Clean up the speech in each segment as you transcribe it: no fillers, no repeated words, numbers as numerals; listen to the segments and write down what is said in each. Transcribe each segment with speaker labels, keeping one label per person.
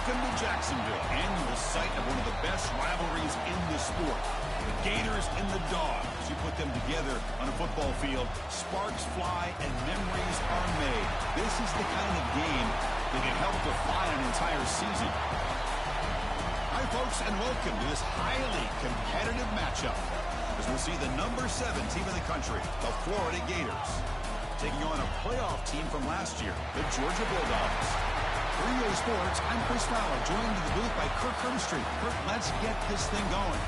Speaker 1: Welcome to Jacksonville, annual site of one of the best rivalries in the sport. The Gators and the Dogs. You put them together on a football field, sparks fly and memories are made. This is the kind of game that can help define an entire season. Hi, folks, and welcome to this highly competitive matchup as we'll see the number 7 team in the country, the Florida Gators, taking on a playoff team from last year, the Georgia Bulldogs. For EA Sports, I'm Chris Fowler, joined in the booth by Kirk Herbstreit. Kirk, let's get this thing going.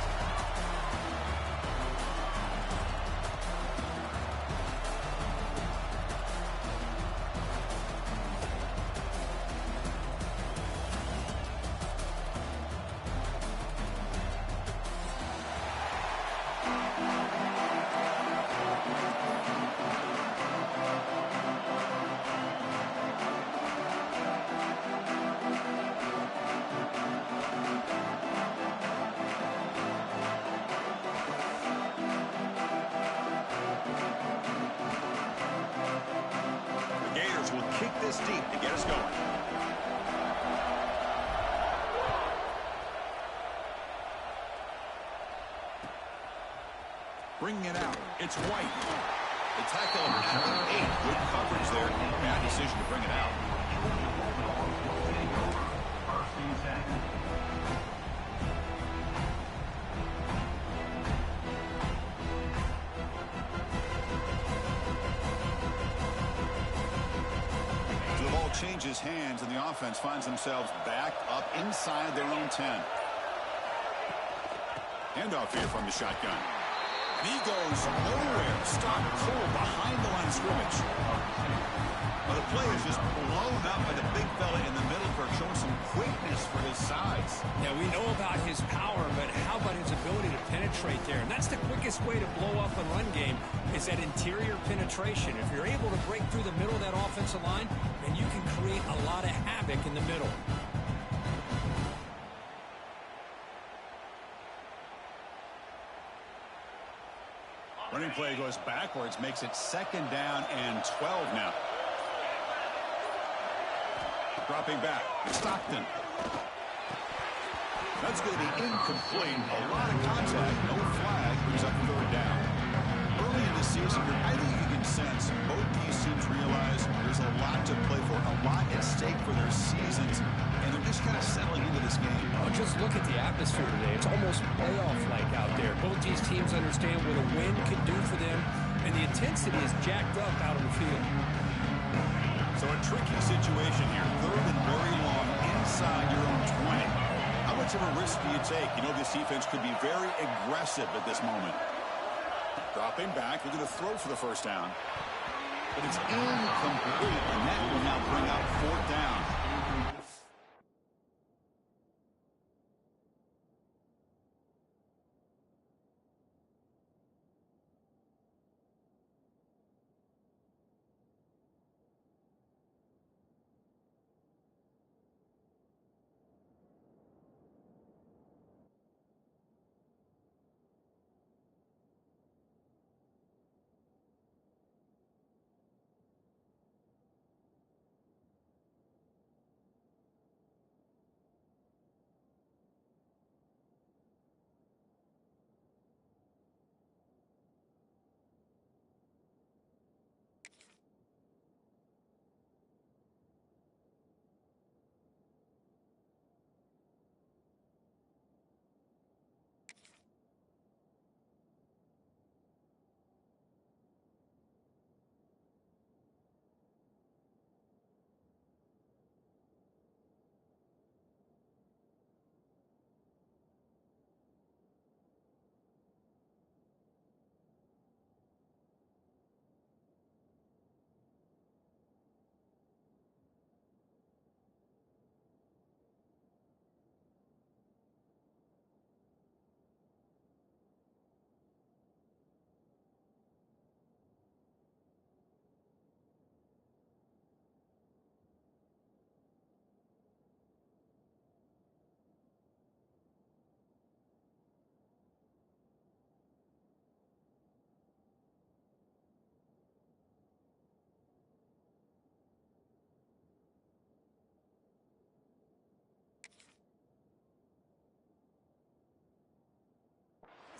Speaker 1: Kick this deep to get us going. Bringing it out. It's White. The tackle at the 8. Good coverage there. Bad decision to bring it out. Changes hands, and the offense finds themselves back up inside their own 10. Handoff here from the shotgun. And he goes nowhere. Stop cold behind the line of scrimmage. Well, the play is just blown up by the big fella in the middle, showing some quickness for his size.
Speaker 2: Yeah, we know about his power, but how about his ability to penetrate there? And that's the quickest way to blow up a run game, is that interior penetration. If you're able to break through the middle of that offensive line, then you can create a lot of havoc in the middle.
Speaker 1: Running play goes backwards, makes it 2nd down and 12 now. Dropping back, Stockton. That's going to be incomplete. A lot of contact, no flag, brings up 3rd down. Early in the season, I think you can sense both these teams realize there's a lot to play for, a lot at stake for their seasons, and they're just kind of settling into this game.
Speaker 2: Oh, just look at the atmosphere today. It's almost playoff-like out there. Both these teams understand what a win could do for them, and the intensity is jacked up out on the field.
Speaker 1: So a tricky situation here. 3rd and very long inside your own 20. How much of a risk do you take? You know this defense could be very aggressive at this moment. Dropping back, they're going to throw for the 1st down. But it's incomplete, and that will now bring up 4th down.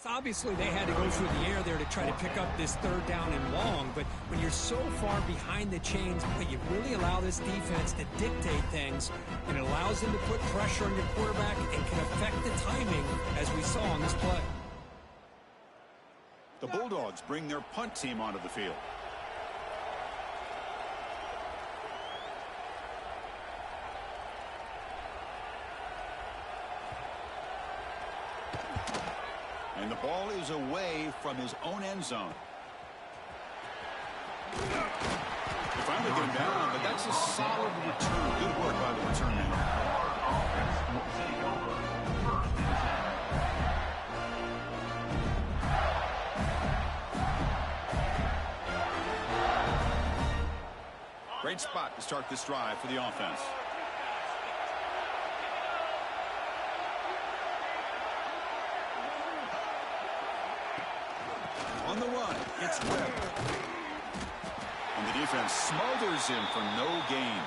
Speaker 2: So obviously, they had to go through the air there to try to pick up this third down and long, but when you're so far behind the chains, but you really allow this defense to dictate things, and it allows them to put pressure on your quarterback and can affect the timing, as we saw on this play.
Speaker 1: The Bulldogs bring their punt team onto the field. And the ball is away from his own end zone. They finally get him down, but that's a solid return. Good work by the return man. Great spot to start this drive for the offense. On the run, it's Webb. And the defense smothers him for no gain.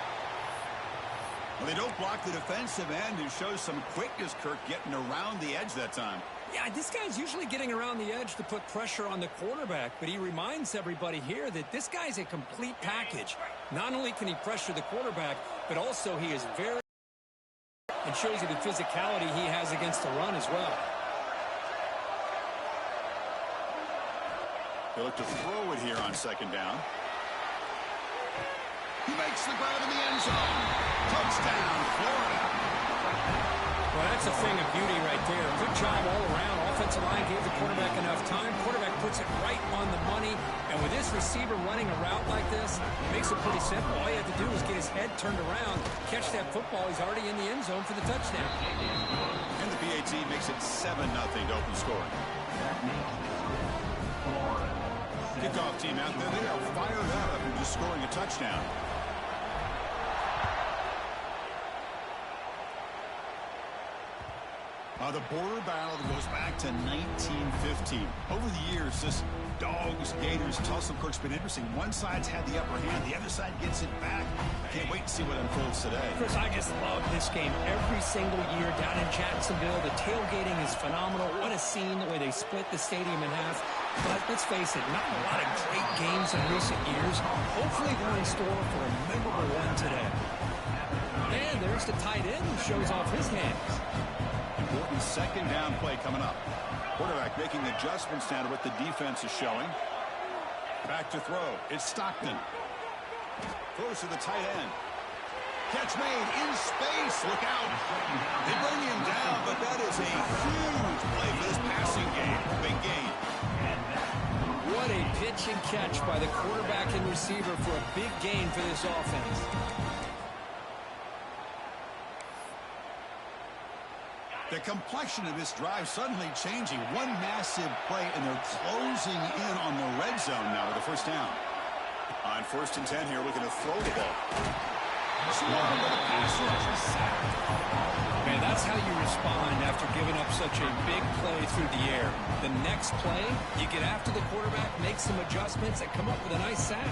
Speaker 1: Well, they don't block the defensive end and show some quickness, Kirk, getting around the edge that time.
Speaker 2: Yeah, this guy's usually getting around the edge to put pressure on the quarterback, but he reminds everybody here that this guy's a complete package. Not only can he pressure the quarterback, but also he is very and shows you the physicality he has against the run as well.
Speaker 1: They look to throw it here on second down. He makes the grab in the end zone. Touchdown, Florida.
Speaker 2: Well, that's a thing of beauty right there. Good job all around. Offensive line gave the quarterback enough time. Quarterback puts it right on the money. And with this receiver running a route like this, it makes it pretty simple. All you have to do is get his head turned around, catch that football. He's already in the end zone for the touchdown.
Speaker 1: And the PAT makes it 7-0 to open scoring. Kickoff team out there. They are fired up after just scoring a touchdown. The border battle goes back to 1915. Over the years, this Dogs-Gators tussle, Kirk's been interesting. One side's had the upper hand. The other side gets it back. Can't wait to see what unfolds today.
Speaker 2: Chris, I just love this game every single year down in Jacksonville. The tailgating is phenomenal. What a scene, the way they split the stadium in half. But let's face it, not a lot of great games in recent years. Hopefully we're in store for a memorable one today. And there's the tight end who shows off his hands.
Speaker 1: Important second down play coming up. Quarterback making adjustments down to what the defense is showing. Back to throw. It's Stockton. Throws to the tight end. Catch made in space. Look out. They bring him down, but that is a huge play for this passing game. Big gain.
Speaker 2: What a pitch and catch by the quarterback and receiver for a big gain for this offense.
Speaker 1: The complexion of this drive suddenly changing. One massive play, and they're closing in on the red zone now with the first down. On 1st and 10 here, looking to throw the ball.
Speaker 2: Man, that's how you respond after giving up such a big play through the air. The next play, you get after the quarterback, make some adjustments, and come up with a nice sack.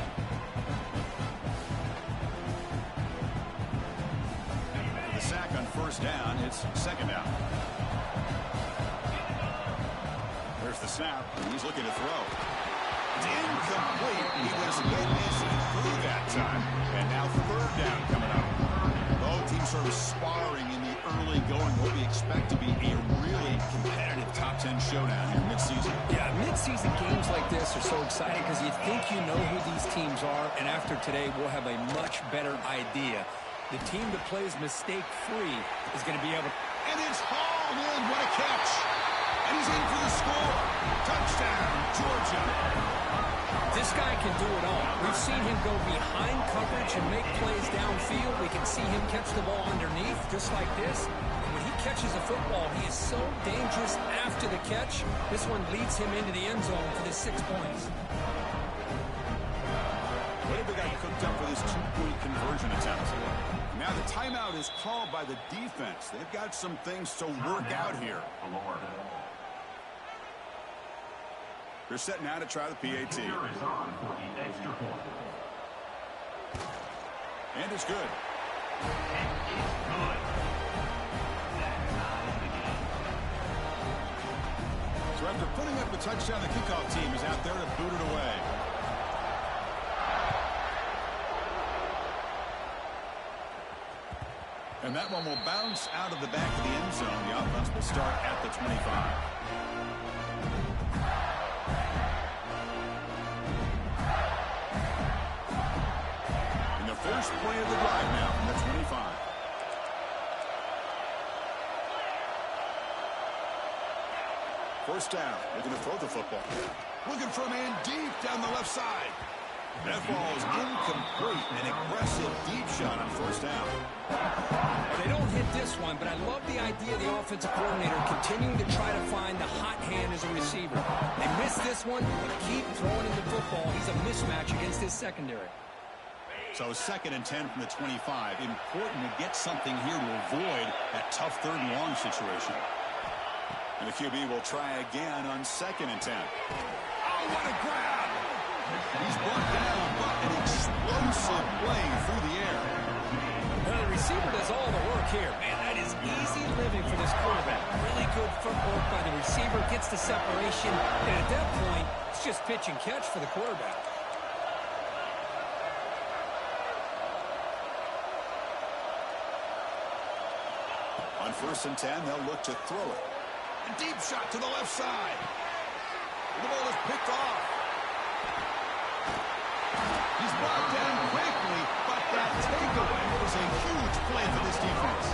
Speaker 1: The sack on 1st down, it's 2nd down. There's the snap. He's looking to throw. It's incomplete. He was missing through that time. And now 3rd down coming up. Both teams sort of sparring in the early going. What we expect to be a really competitive top 10 showdown here mid-season.
Speaker 2: Yeah, mid-season games like this are so exciting because you think you know who these teams are, and after today we'll have a much better idea. The team that plays mistake-free is going to be able to...
Speaker 1: And it's hauled in. What a catch. And he's in for the score. Touchdown, Georgia.
Speaker 2: This guy can do it all. We've seen him go behind coverage and make plays downfield. We can see him catch the ball underneath just like this. And when he catches a football, he is so dangerous after the catch. This one leads him into the end zone for the 6 points.
Speaker 1: What have they got cooked up for this 2-point conversion attempt? Now the timeout is called by the defense. They've got some things to work out here. They're set now to try the PAT. And it's good. So after putting up a touchdown, the kickoff team is out there to boot it away. And that one will bounce out of the back of the end zone. The offense will start at the 25. In the first play of the drive now from the 25. First down. Looking to throw the football. Looking for a man deep down the left side. That ball is incomplete. An aggressive deep shot on first down.
Speaker 2: They don't hit this one, but I love the idea of the offensive coordinator continuing to try to find the hot hand as a receiver. They missed this one, but keep throwing him the football. He's a mismatch against his secondary.
Speaker 1: So 2nd and 10 from the 25. Important to get something here to avoid that tough 3rd and long situation. And the QB will try again on 2nd and 10. Oh, what a grab! He's brought down, but an explosive play through the air.
Speaker 2: Well, the receiver does all the work here. Man, that is easy living for this quarterback. Really good footwork by the receiver, gets the separation, and at that point, it's just pitch and catch for the quarterback.
Speaker 1: On 1st and 10, they'll look to throw it. A deep shot to the left side. The ball is picked off. He's brought down quickly, but that takeaway was a huge play for this defense.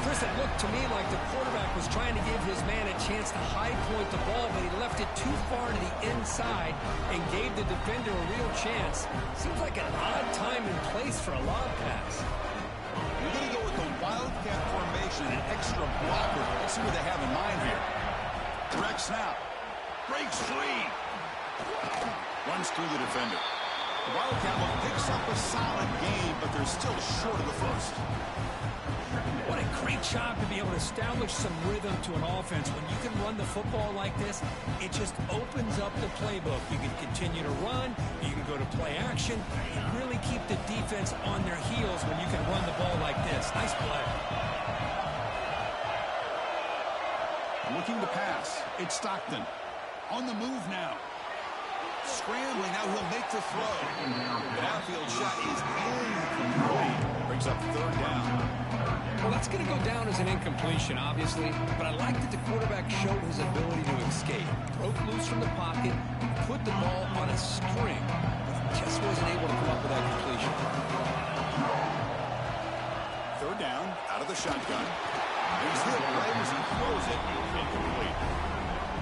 Speaker 2: Chris, it looked to me like the quarterback was trying to give his man a chance to high point the ball, but he left it too far to the inside and gave the defender a real chance. Seems like an odd time and place for a lob pass.
Speaker 1: We're going to go with the wildcat formation, an extra blocker. Let's see what they have in mind here. Direct snap. Breaks free. Runs through the defender. The Wildcat one picks up a solid game, but they're still short of the first.
Speaker 2: What a great job to be able to establish some rhythm to an offense. When you can run the football like this, it just opens up the playbook. You can continue to run. You can go to play action. And really keep the defense on their heels when you can run the ball like this. Nice play.
Speaker 1: Looking to pass. It's Stockton. On the move now. Scrambling, now he'll make the throw. The outfield shot is incomplete. Brings up 3rd down.
Speaker 2: Well, that's going to go down as an incompletion, obviously, but I like that the quarterback showed his ability to escape. Broke loose from the pocket, put the ball on a string. Just wasn't able to come up with that completion.
Speaker 1: 3rd down, out of the shotgun. He's hit right as he throws it. Incomplete.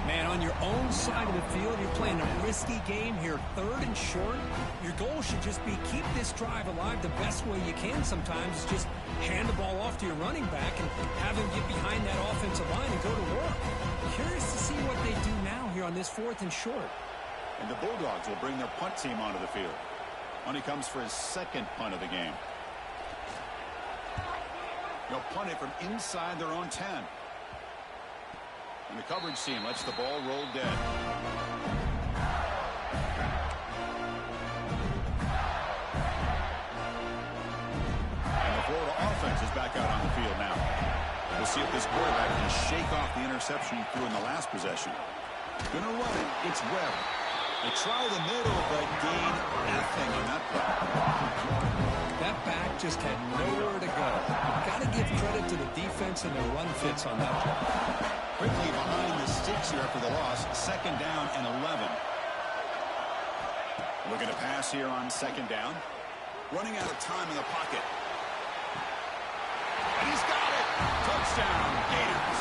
Speaker 2: Man, on your own side of the field, you're playing a risky game here, 3rd and short. Your goal should just be keep this drive alive the best way you can sometimes. Is just hand the ball off to your running back and have him get behind that offensive line and go to work. Curious to see what they do now here on this 4th and short.
Speaker 1: And the Bulldogs will bring their punt team onto the field. Money comes for his 2nd punt of the game. They'll punt it from inside their own 10. And the coverage team lets the ball roll dead. And the Florida offense is back out on the field now. We'll see if this quarterback can shake off the interception he threw in the last possession. Gonna run it. It's Webb. They try the middle, but gain nothing on that play.
Speaker 2: That back just had nowhere to go. Got to give credit to the defense and the run fits on that play.
Speaker 1: Quickly behind the sticks here after the loss. 2nd down and 11. Looking to pass here on 2nd down. Running out of time in the pocket. And he's got it. Touchdown, Gators.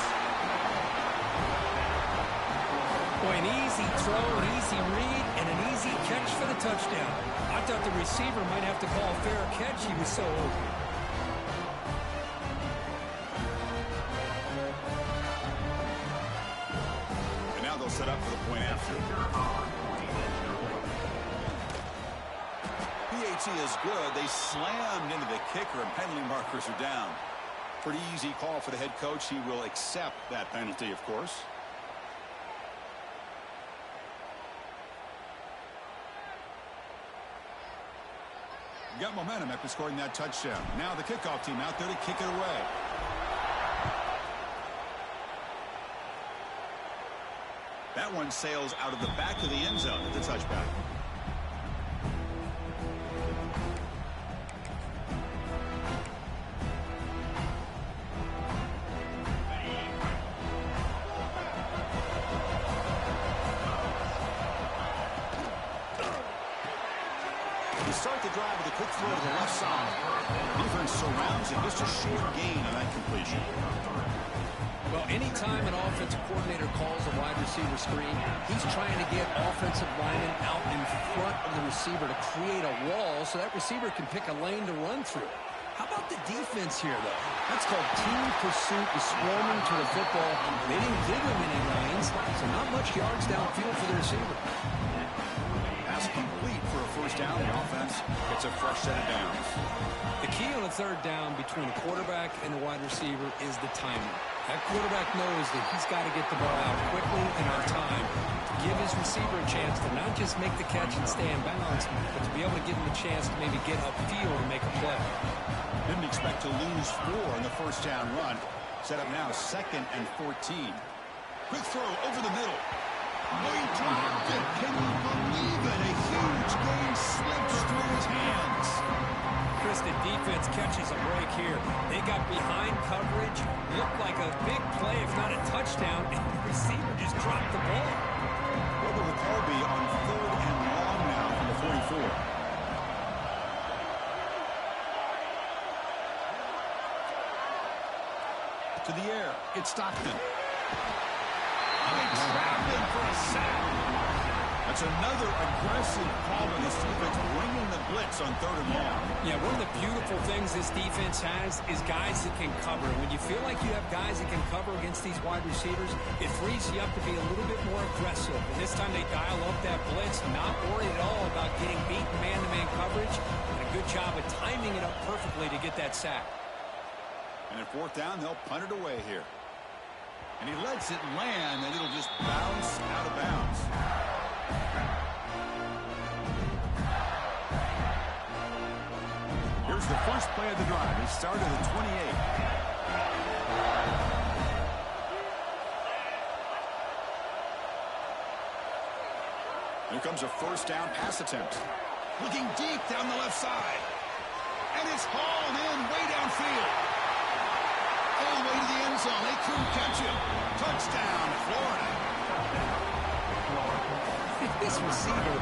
Speaker 2: Boy, an easy throw, an easy read, and an easy catch for the touchdown. I thought the receiver might have to call a fair catch. He was so open.
Speaker 1: Set up for the point after. PAT is good. They slammed into the kicker and penalty markers are down. Pretty easy call for the head coach. He will accept that penalty, of course. You got momentum after scoring that touchdown. Now the kickoff team out there to kick it away. that one sails out of the back of the end zone at the touchback. They start the drive with a quick throw to the left side. Defense surrounds it. Just a short gain on that completion.
Speaker 2: Well, anytime an offensive coordinator calls a wide receiver screen, he's trying to get offensive linemen out in front of the receiver to create a wall so that receiver can pick a lane to run through. How about the defense here, though? That's called team pursuit, the swarming to the football. They didn't give him any lanes, so not much yards downfield for the receiver.
Speaker 1: Pass complete for a first down. The offense gets a fresh set of downs.
Speaker 2: The key on a third down between the quarterback and the wide receiver is the timing. That quarterback knows that he's got to get the ball out quickly and on time to give his receiver a chance to not just make the catch and stay in bounds, but to be able to give him a chance to maybe get upfield and make a play.
Speaker 1: Didn't expect to lose 4 in the first down run. Set up now 2nd and 14. Quick throw over the middle. Oh, he dropped it. Can you believe it? A huge gain slips through his hands.
Speaker 2: Chris, the defense catches a break here. They got behind coverage, looked like a big play, if not a touchdown, and the receiver just dropped the ball.
Speaker 1: What will the call be on 3rd and long now from the 44? To the air, it's Stockton. They trap him for a sack. That's another aggressive call by this defense, bringing the blitz on 3rd and long.
Speaker 2: Yeah, one of the beautiful things this defense has is guys that can cover. When you feel like you have guys that can cover against these wide receivers, it frees you up to be a little bit more aggressive. And this time they dial up that blitz, not worried at all about getting beaten man-to-man coverage. And a good job of timing it up perfectly to get that sack.
Speaker 1: And at 4th down, they'll punt it away here. And he lets it land, and it'll just bounce out of bounds. Here's the first play of the drive. He started at 28. Here comes a first down pass attempt. Looking deep down the left side. And it's hauled in way downfield. All the way to the end zone. They couldn't catch him. Touchdown, Florida.
Speaker 2: This receiver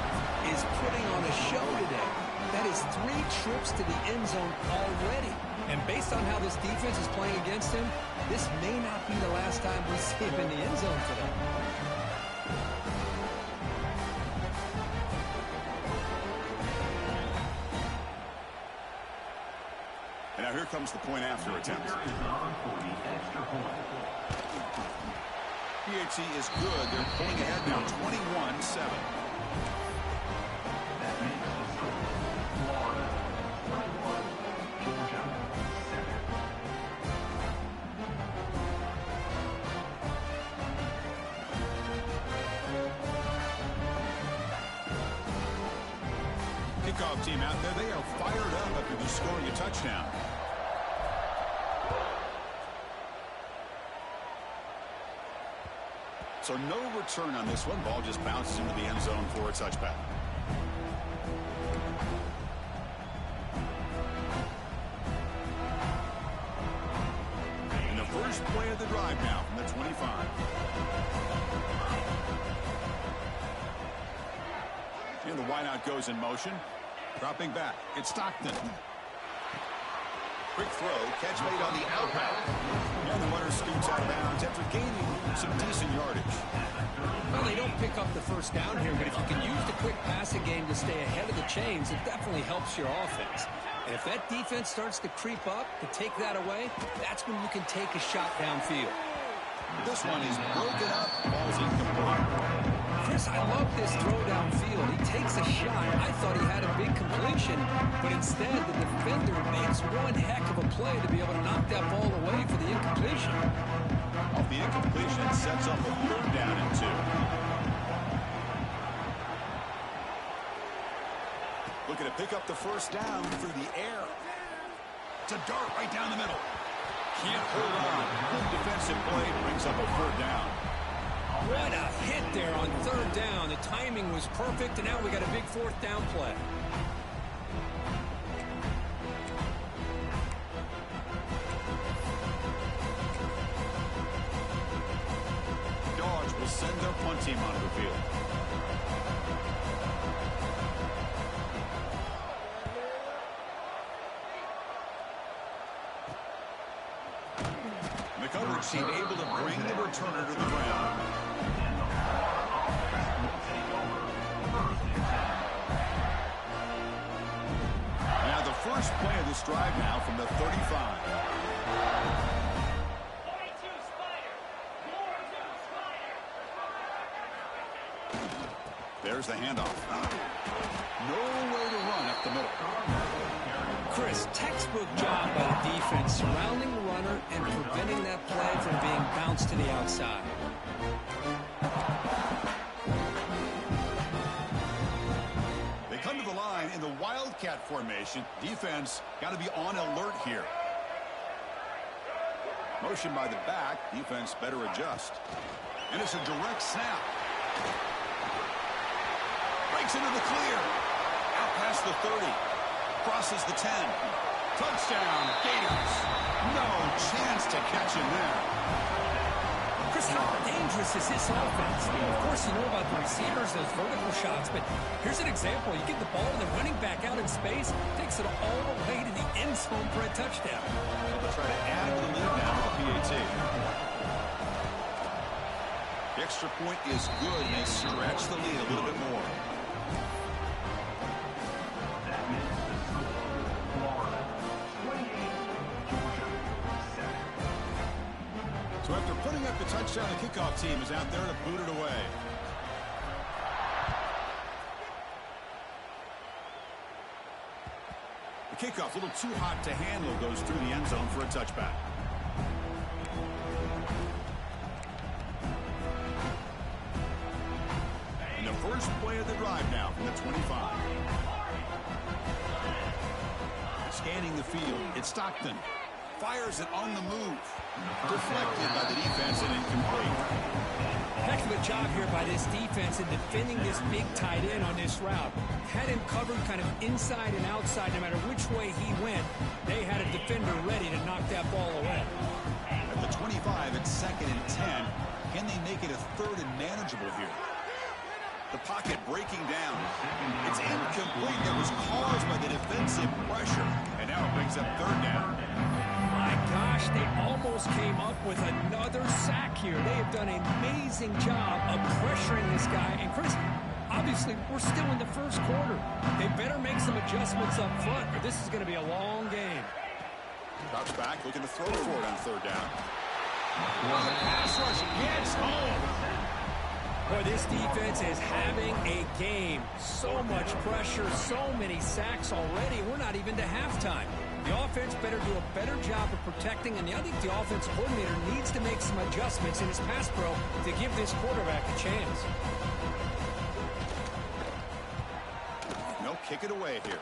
Speaker 2: is putting on a show today. That is 3 trips to the end zone already. And based on how this defense is playing against him, this may not be the last time we see him in the end zone today.
Speaker 1: And now here comes the point after attempt. PHC is good. They're pulling ahead now 21-7. Kickoff team out there. They are fired up after just scoring a touchdown. So no return on this one. Ball just bounces into the end zone for a touchback. And the first play of the drive now from the 25. And the wideout goes in motion. Dropping back. It's Stockton. Quick throw. Catch made on the out route. And the runner scoots out of bounds after gaining some decent yardage.
Speaker 2: Well, they don't pick up the first down here, but if you can use the quick passing game to stay ahead of the chains, it definitely helps your offense. And if that defense starts to creep up to take that away, that's when you can take a shot downfield.
Speaker 1: This one is broken up. Ball's incomplete.
Speaker 2: Chris, I love this throw downfield. He takes a shot. I thought he had a big completion, but instead the defender makes one heck of a play to be able to knock that ball away for the incompletion.
Speaker 1: Off the incompletion, it sets up a 3rd down and 2. Looking to pick up the first down through the air. It's a dart right down the middle. Can't hold on. Good defensive play brings up a 3rd down.
Speaker 2: What a hit there on third down. The timing was perfect, and now we got a big fourth down play.
Speaker 1: Dogs will send their punt team onto the field. The coverage team able to bring the returner to the ground. Now the first play of this drive now from the 35. There's the handoff. No way to run up the middle.
Speaker 2: Chris, textbook job by the defense surrounding the runner and preventing that play from being bounced to the outside.
Speaker 1: They come to the line in the Wildcat formation. Defense got to be on alert here. Motion by the back. Defense better adjust. And it's a direct snap. Breaks into the clear. Out past the 30. Crosses the 10. Touchdown, Gators. No chance to catch him there.
Speaker 2: Chris, how dangerous is this offense? Of course, you know about the receivers, those vertical shots, but here's an example. You get the ball to the running back out in space, takes it all the way to the end zone for a touchdown.
Speaker 1: They'll try to add to the lead now with the PAT. The extra point is good, and they stretch the lead a little bit more. So after putting up the touchdown, the kickoff team is out there to boot it away. The kickoff, a little too hot to handle, goes through the end zone for a touchback. And the first play of the drive now from the 25. Scanning the field, it's Stockton. Fires it on the move. Deflected by the defense and incomplete.
Speaker 2: Heck of a job here by this defense in defending this big tight end on this route. Had him covered kind of inside and outside no matter which way he went. They had a defender ready to knock that ball away.
Speaker 1: At the 25, it's 2nd and 10. Can they make it a 3rd and manageable here? The pocket breaking down. It's incomplete. That was caused by the defensive pressure. And now it brings up 3rd down.
Speaker 2: My gosh, they almost came up with another sack here. They have done an amazing job of pressuring this guy. And Chris, obviously, we're still in the first quarter. They better make some adjustments up front, or this is going to be a long game.
Speaker 1: Drops back, looking to throw for it on 3rd down. The pass rush gets home.
Speaker 2: Boy, this defense is having a game. So much pressure, so many sacks already. We're not even to halftime. The offense better do a better job of protecting, and I think the offensive coordinator needs to make some adjustments in his pass pro to give this quarterback a chance.
Speaker 1: No, kick it away here.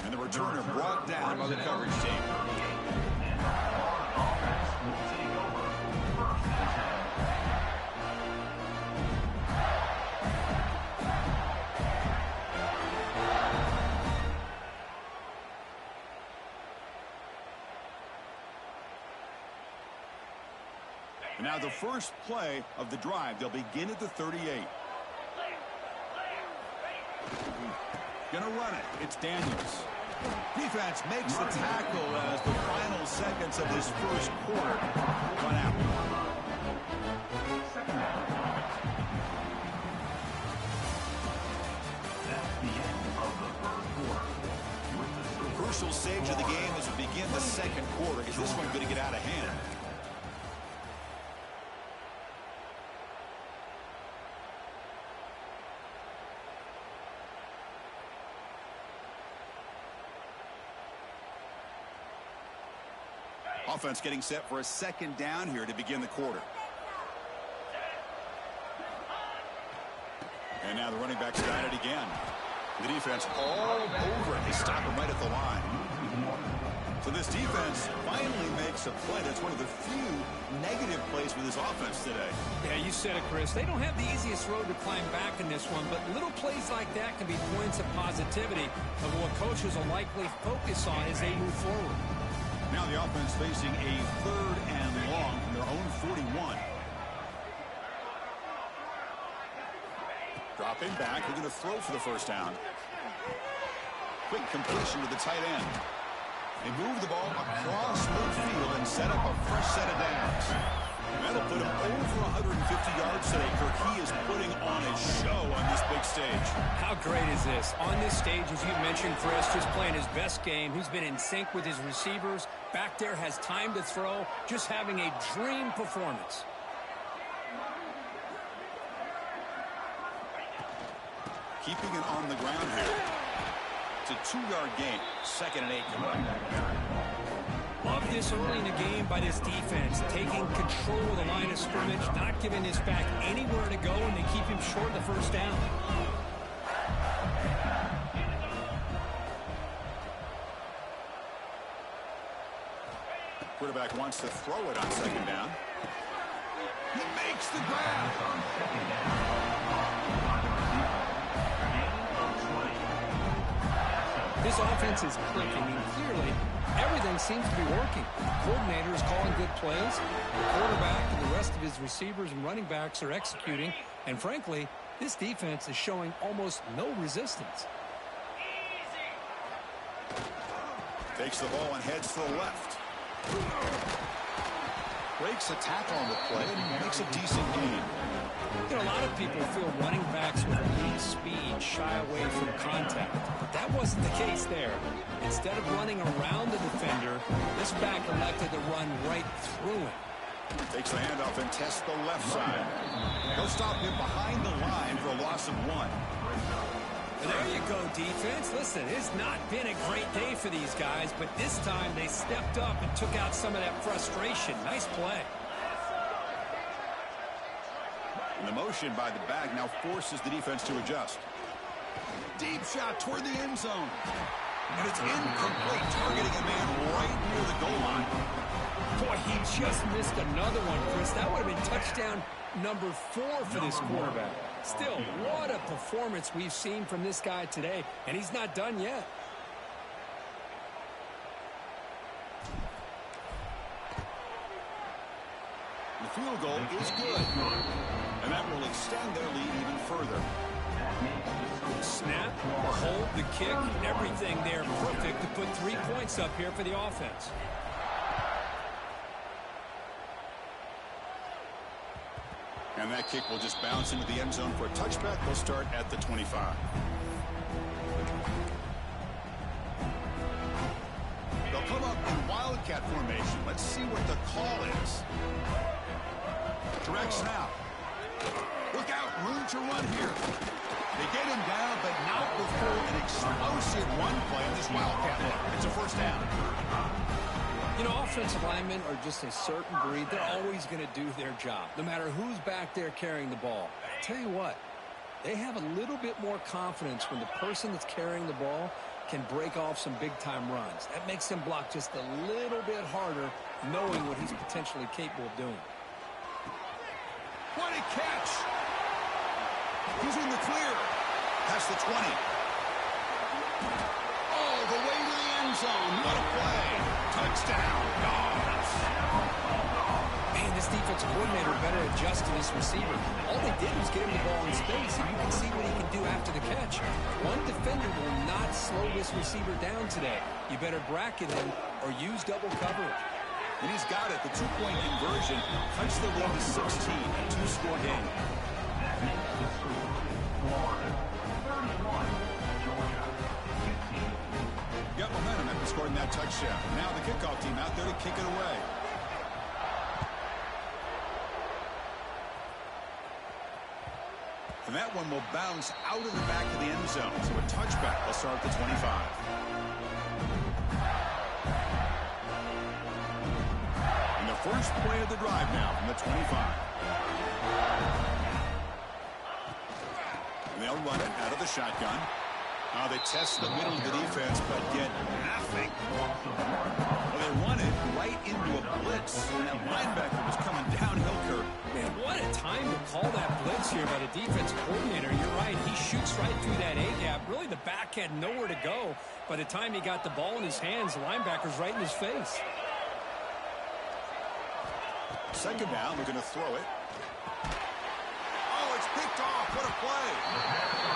Speaker 1: And the returner brought down by the coverage team. And now the first play of the drive. They'll begin at the 38. Gonna run it. It's Daniels. Defense makes the tackle as the final seconds of this first quarter run out. Crucial stage of the game as we begin the second quarter. Is this one going to get out of hand? Offense getting set for a 2nd down here to begin the quarter. And now the running back's got it again. The defense all over it. They stop him right at the line. So this defense finally makes a play. That's one of the few negative plays for this offense today.
Speaker 2: Yeah, you said it, Chris. They don't have the easiest road to climb back in this one, but little plays like that can be points of positivity of what coaches will likely focus on as they move forward.
Speaker 1: Now the offense facing a 3rd and long from their own 41. Dropping back, they're going to throw for the first down. Quick completion to the tight end. They move the ball across midfield and set up a fresh set of downs. That'll put him over 150 yards today. Kirk, he is putting on a show on this big stage.
Speaker 2: How great is this? On this stage, as you mentioned, Chris, just playing his best game. He's been in sync with his receivers. Back there, has time to throw. Just having a dream performance.
Speaker 1: Keeping it on the ground here. It's a 2-yard gain. 2nd and 8 coming up.
Speaker 2: Love this early in the game by this defense, taking control of the line of scrimmage, not giving this back anywhere to go, and they keep him short of the first down.
Speaker 1: Quarterback wants to throw it on 2nd down. He makes the grab.
Speaker 2: This offense is clicking, and clearly everything seems to be working. The coordinator is calling good plays. The quarterback and the rest of his receivers and running backs are executing. And frankly, this defense is showing almost no resistance.
Speaker 1: Takes the ball and heads to the left. Breaks a tackle on the play and makes a decent gain.
Speaker 2: You know, a lot of people feel running backs with elite speed shy away from contact. But that wasn't the case there. Instead of running around the defender, this back elected to run right through him.
Speaker 1: Takes the handoff and tests the left side. He'll stop him behind the line for a loss of 1.
Speaker 2: There you go, defense. Listen, it's not been a great day for these guys, but this time they stepped up and took out some of that frustration. Nice play.
Speaker 1: And the motion by the back now forces the defense to adjust. Deep shot toward the end zone. And it's incomplete, targeting a man right near the goal line.
Speaker 2: Boy, he just missed another one, Chris. That would have been touchdown number 4 for this quarterback. Still, what a performance we've seen from this guy today, and he's not done yet.
Speaker 1: The field goal is good, and that will extend their lead even further.
Speaker 2: Snap, hold, the kick, everything there perfect to put 3 points up here for the offense.
Speaker 1: And that kick will just bounce into the end zone for a touchback. They'll start at the 25. They'll come up in wildcat formation. Let's see what the call is. Direct snap. Look out, room to run here. They get him down, but not before an explosive run play on this wildcat look. It's a first down.
Speaker 2: You know, offensive linemen are just a certain breed. They're always going to do their job, no matter who's back there carrying the ball. I'll tell you what, they have a little bit more confidence when the person that's carrying the ball can break off some big-time runs. That makes them block just a little bit harder, knowing what he's potentially capable of doing.
Speaker 1: What a catch! He's in the clear. Past the 20. All the way to the end zone. What a play. Touchdown, Dogs.
Speaker 2: Man, this defensive coordinator better adjust to this receiver. All they did was get him the ball in space, and you can see what he can do after the catch. One defender will not slow this receiver down today. You better bracket him or use double coverage.
Speaker 1: And he's got it. The 2-point conversion cuts the lead to 16, a 2-score game. Got momentum after scoring that touchdown. Now the kickoff team out there to kick it away. And that one will bounce out of the back of the end zone. So a touchback will start at the 25. And the first play of the drive now from the 25. And they'll run it out of the shotgun. They test the middle of the defense, but get nothing. Well, they run it right into a blitz, and that linebacker was coming downhill, Kurt.
Speaker 2: Man, what a time to call that blitz here by the defense coordinator. You're right. He shoots right through that A-gap. Really, the back had nowhere to go. By the time he got the ball in his hands, the linebacker's right in his face.
Speaker 1: Second down, we're going to throw it. Oh, it's picked off. What a play.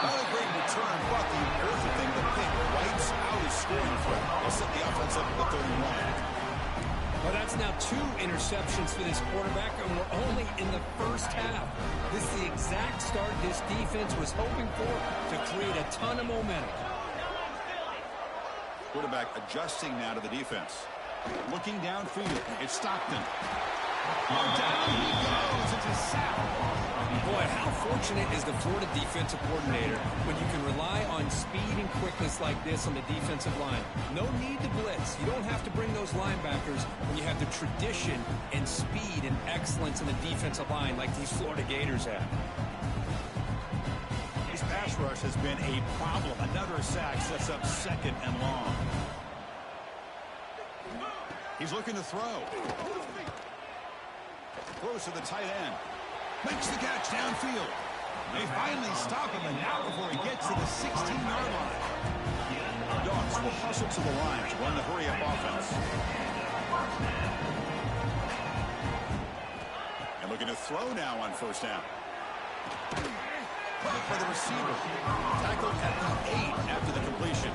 Speaker 1: Not a great return, but the important thing, the pick wipes out his scoring threat. They'll set the offense up at the 31.
Speaker 2: Well, that's now 2 interceptions for this quarterback, and we're only in the first half. This is the exact start this defense was hoping for to create a ton of momentum.
Speaker 1: Quarterback adjusting now to the defense. Looking downfield, it's Stockton. Down he goes. It's a sack.
Speaker 2: Boy, how fortunate is the Florida defensive coordinator when you can rely on speed and quickness like this on the defensive line. No need to blitz. You don't have to bring those linebackers when you have the tradition and speed and excellence in the defensive line like these Florida Gators have.
Speaker 1: His pass rush has been a problem. Another sack sets up second and long. He's looking to throw. Throws to the tight end. Makes the catch downfield. They finally stop him, and now before he gets to the 16-yard line. Dogs will hustle to the line to run the hurry-up offense. And looking to throw now on first down. For the receiver. Tackled at the 8 after the completion.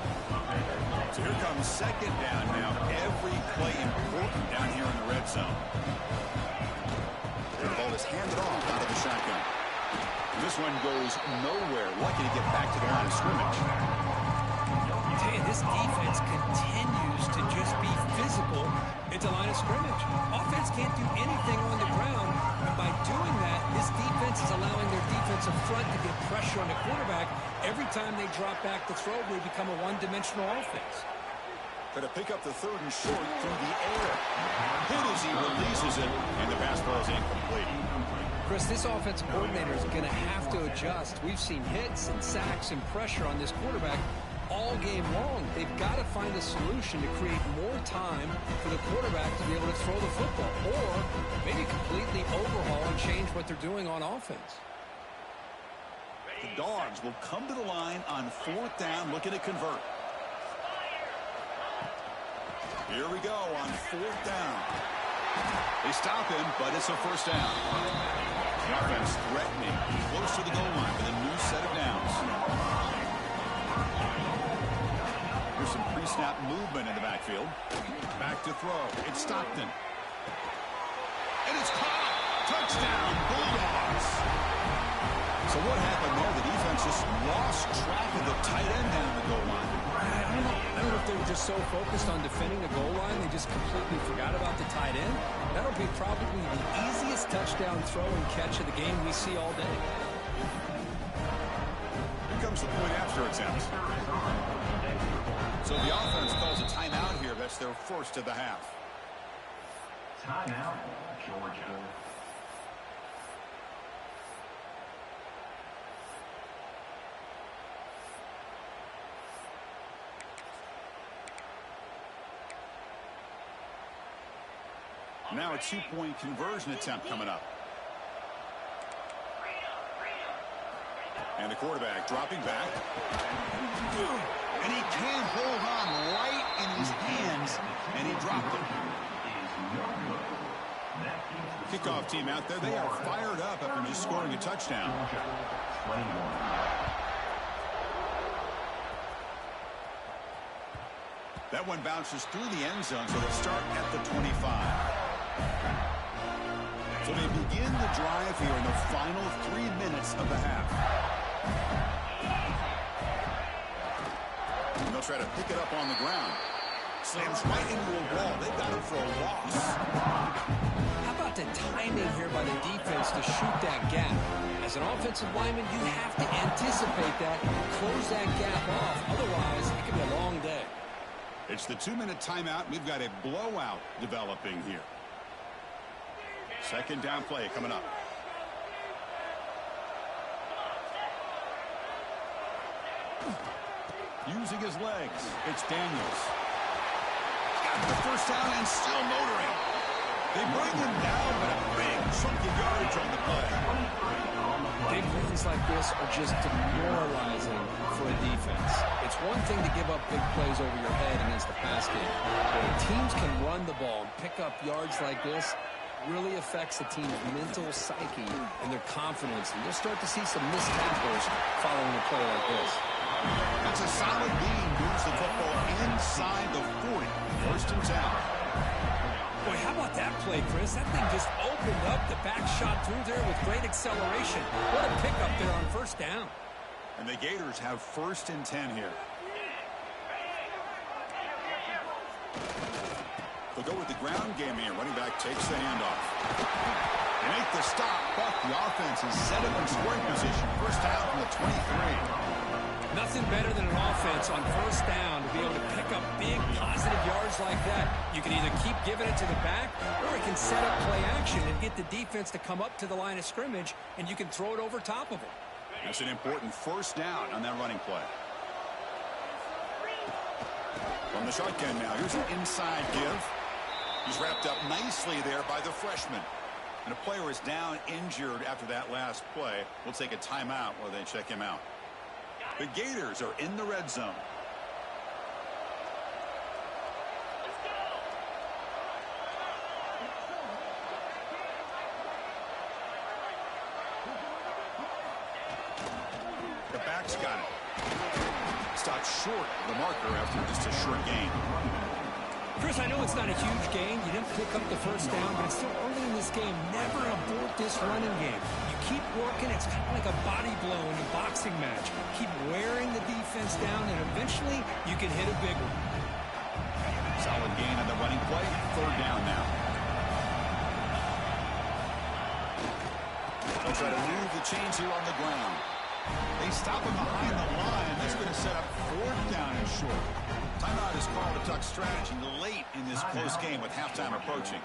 Speaker 1: So here comes second down now. Every play important down here in the red zone. The ball is handed off out of the shotgun. This one goes nowhere. Lucky to get back to the line of scrimmage.
Speaker 2: Hey, this defense continues to just be physical at the line of scrimmage. Offense can't do anything on the ground. And by doing that, this defense is allowing their defensive front to get pressure on the quarterback. Every time they drop back to throw, they become a one-dimensional offense.
Speaker 1: Going to pick up the third and short through the air. Hit as he releases it, and the pass ball is incomplete.
Speaker 2: Chris, this offensive coordinator is going to have to adjust. We've seen hits and sacks and pressure on this quarterback all game long. They've got to find a solution to create more time for the quarterback to be able to throw the football, or maybe completely overhaul and change what they're doing on offense.
Speaker 1: The Dogs will come to the line on fourth down, looking to convert. Here we go on fourth down. They stop him, but it's a first down. The offense threatening, close to the goal line with a new set of downs. Here's some pre-snap movement in the backfield. Back to throw. It's Stockton. And it's caught. Touchdown, Bulldogs. So what happened there? The defense just lost track of the tight end down the goal line.
Speaker 2: I don't know if they were just so focused on defending the goal line, they just completely forgot about the tight end. That'll be probably the easiest touchdown throw and catch of the game we see all day.
Speaker 1: Here comes the point after attempt. So the offense calls a timeout here. That's their first of the half.
Speaker 3: Timeout, Georgia.
Speaker 1: Now a two-point conversion attempt coming up. And the quarterback dropping back. And he can't hold on right in his hands, and he dropped it. Kickoff team out there. They are fired up after just scoring a touchdown. That one bounces through the end zone, so they start at the 25. So they begin the drive here in the final 3 minutes of the half. And they'll try to pick it up on the ground. Slams right into a wall. They've got him for a loss.
Speaker 2: How about the timing here by the defense to shoot that gap? As an offensive lineman, you have to anticipate that, close that gap off. Otherwise, it could be a long day.
Speaker 1: It's the 2-minute timeout. We've got a blowout developing here. Second down play coming up. using his legs. It's Daniels. Got the first down and still motoring. They bring him down, but a big chunk of yardage on the play.
Speaker 2: Big wins like this are just demoralizing for a defense. It's one thing to give up big plays over your head against the pass game. When teams can run the ball and pick up yards like this, really affects the team's mental psyche and their confidence. And you'll start to see some missed tackles following a play like this.
Speaker 1: That's a solid gain. Moves the football inside the 40. First and 10.
Speaker 2: Boy, how about that play, Chris? That thing just opened up. The back shot through there with great acceleration. What a pickup there on first down.
Speaker 1: And the Gators have first and 10 here. They'll go with the ground game here. Running back takes the handoff. They make the stop, but the offense is set up in scoring position. First down from the 23.
Speaker 2: Nothing better than an offense on first down to be able to pick up big positive yards like that. You can either keep giving it to the back, or it can set up play action and get the defense to come up to the line of scrimmage, and you can throw it over top of them.
Speaker 1: That's an important first down on that running play. From the shotgun now, here's an inside give. He's wrapped up nicely there by the freshman. And a player is down injured after that last play. We'll take a timeout while they check him out. The Gators are in the red zone. The back's got it. Stopped short of the marker after just a short gain.
Speaker 2: Chris, I know it's not a huge gain. You didn't pick up the first down, but it's still early in this game. Never abort this running game. You keep working. It's kind of like a body blow in a boxing match. Keep wearing the defense down, and eventually you can hit a big one.
Speaker 1: Solid gain on the running play. Third down now. They'll try to move the chains here on the ground. They stop him behind the line. That's going to set up fourth down and short. Timeout is called to Duck strategy late in this close game with halftime approaching.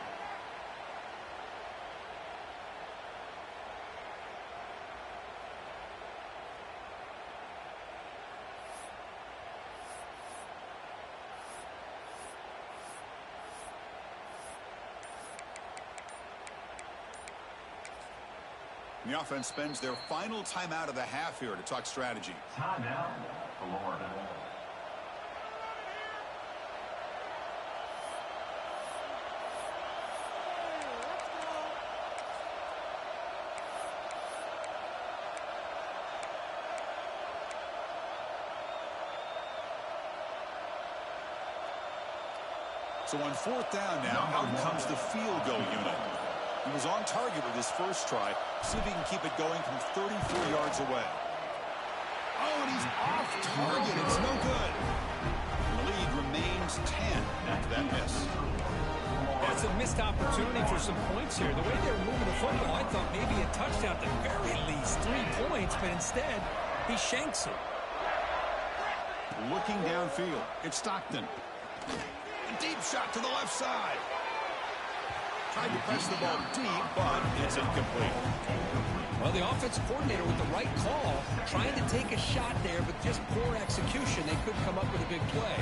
Speaker 1: The offense spends their final timeout of the half here to talk strategy.
Speaker 3: Timeout, Florida.
Speaker 1: So on fourth down now, out comes the field goal unit. He was on target with his first try. See if he can keep it going from 34 yards away. Oh, and he's off target. It's no good. The lead remains 10 after that miss.
Speaker 2: That's a missed opportunity for some points here. The way they were moving the football, I thought maybe a touchdown, at the very least 3 points, but instead he shanks it.
Speaker 1: Looking downfield, it's Stockton. A deep shot to the left side. Tried to press the ball deep, but it's incomplete.
Speaker 2: Well, the offensive coordinator with the right call, trying to take a shot there, but just poor execution. They could come up with a big play.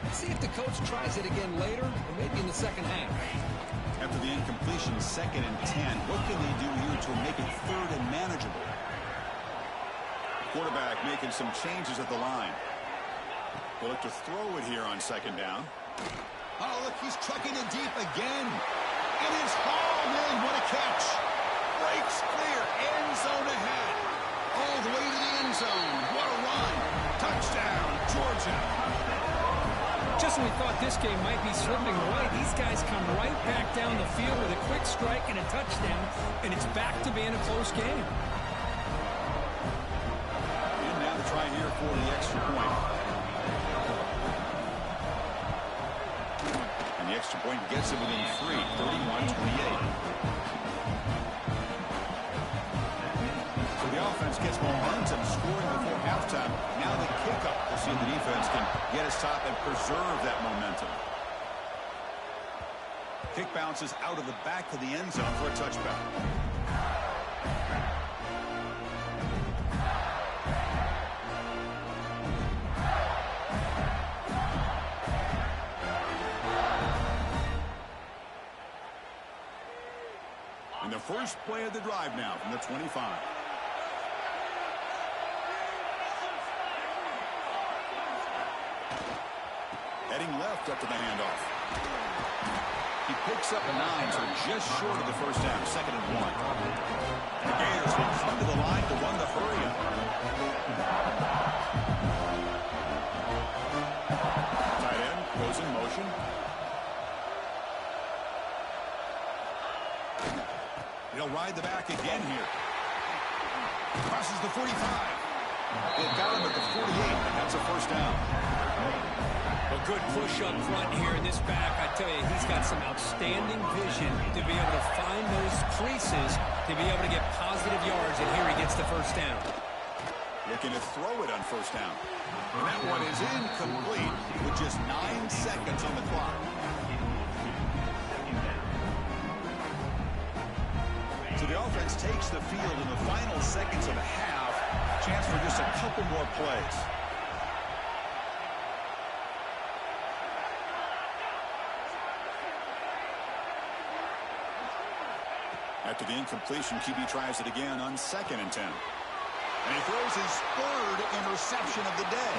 Speaker 2: Let's see if the coach tries it again later, or maybe in the second half.
Speaker 1: After the incompletion, 2nd and 10. What can they do here to make it 3rd and manageable? Quarterback making some changes at the line. They'll look to throw it here on 2nd down. Oh, look, he's trucking it deep again. And it's hauled in. What a catch. Breaks clear. End zone ahead. All the way to the end zone. What a run. Touchdown, Georgia.
Speaker 2: Just when we thought this game might be slipping away, these guys come right back down the field with a quick strike and a touchdown, and it's back to being a close game.
Speaker 1: And now to try here for the extra point. The extra point gets it within 3, 31-28. So the offense gets momentum, scoring before halftime. Now the kickoff. We'll see if the defense can get a stop and preserve that momentum. Kick bounces out of the back of the end zone for a touchback. first play of the drive now from the 25. Heading left up to the handoff. He picks up 9, so just short of the first half, 2nd and 1. The Gators will come to the line to run the hurry up. Tight end goes in motion. He'll ride the back again here. Crosses the 45. They've got him at the 48, and that's a first down.
Speaker 2: A good push up front here in this back. I tell you, he's got some outstanding vision to be able to find those creases, to be able to get positive yards, and here he gets the first down.
Speaker 1: Looking to throw it on first down. And that one is incomplete with just 9 seconds on the clock. So the offense takes the field in the final seconds of the half. Chance for just a couple more plays. After the incompletion, QB tries it again on 2nd and 10. And he throws his 3rd interception of the day.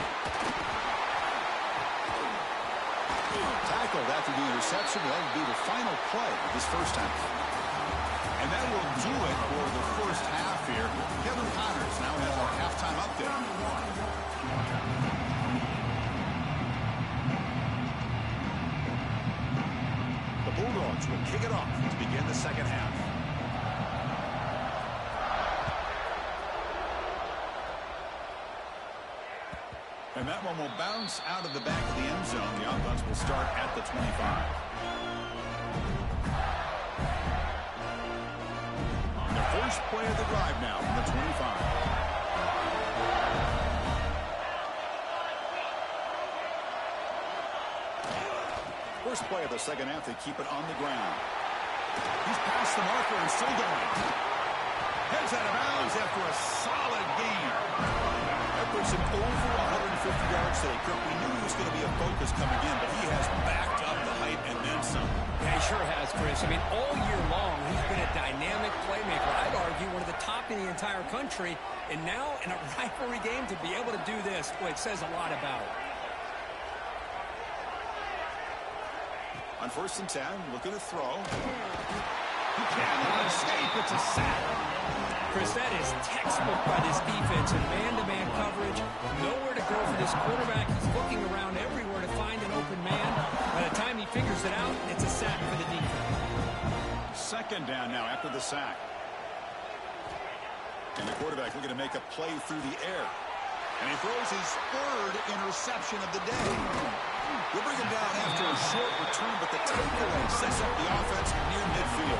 Speaker 1: Tackled after the interception. That will be the final play of this first half. And that will do it for the first half here. Kevin Connors now has our halftime update. The Bulldogs will kick it off to begin the second half. And that one will bounce out of the back of the end zone. The offense will start at the 25. The first play of the drive now from the 25. First play of the second half, they keep it on the ground. He's past the marker and still going. Heads out of bounds after a solid gain. That puts him over 150 yards today. Kirk, we knew he was going to be a focus coming in, but he has backed up the height and then some.
Speaker 2: Yeah, he sure has, Chris. I mean, all year long, he's been a dynamic playmaker. I'd argue one of the top in the entire country. And now, in a rivalry game, to be able to do this, boy, it says a lot about it.
Speaker 1: On 1st and 10, looking to throw. He cannot escape. It's a sack.
Speaker 2: Chris, that is textbook by this defense in man-to-man coverage. Nowhere to go for this quarterback. He's looking around everywhere to find an open man. By the time he figures it out, it's a sack for the defense.
Speaker 1: 2nd down now after the sack. And the quarterback looking to make a play through the air. And he throws his 3rd interception of the day. We'll bring him down after a short return, but the takeaway sets up the offense near midfield.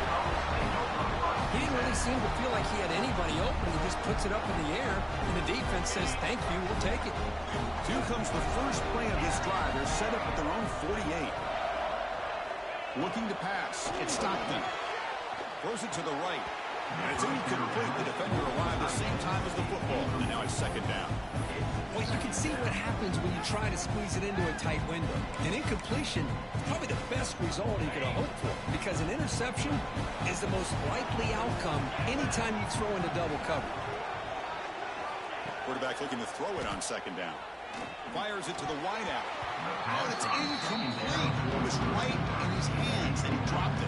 Speaker 2: He didn't really seem to feel like he had anybody open. He just puts it up in the air, and the defense says, thank you, we'll take it.
Speaker 1: Here comes the first play of this drive. They're set up at their own 48. Looking to pass. It's Stockton. Throws it to the right. And it's incomplete. The defender arrived at the same time as the football. And now it's 2nd down.
Speaker 2: Well, you can see what happens when you try to squeeze it into a tight window. An incompletion is probably the best result you could have hoped for, because an interception is the most likely outcome anytime you throw into double cover.
Speaker 1: Quarterback looking to throw it on 2nd down. Fires it to the wideout. Oh, and it's incomplete. It was right in his hands, and he dropped it.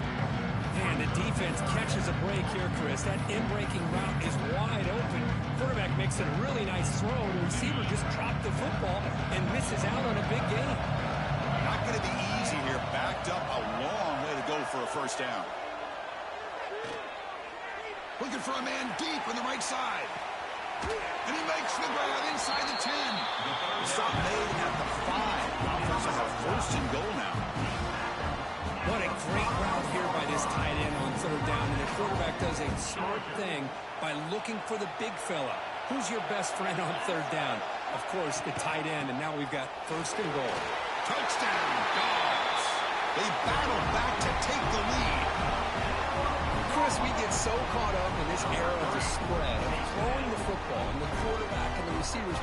Speaker 2: And the defense catches a break here, Chris. That in-breaking route is wide open. Quarterback makes it a really nice throw. The receiver just dropped the football and misses out on a big gain.
Speaker 1: Not going to be easy here. Backed up a long way to go for a first down. Looking for a man deep on the right side. And he makes the grab inside the 10. The stop made at the 5. Offense has a 1st and goal now.
Speaker 2: What a great route here by this tight end on 3rd down. And the quarterback does a smart thing by looking for the big fella. Who's your best friend on 3rd down? Of course, the tight end. And now we've got 1st and goal.
Speaker 1: Touchdown, Dogs. They battle back to take the lead.
Speaker 2: Chris, we get so caught up in this era of the spread, of throwing the football, and the quarterback and the receivers.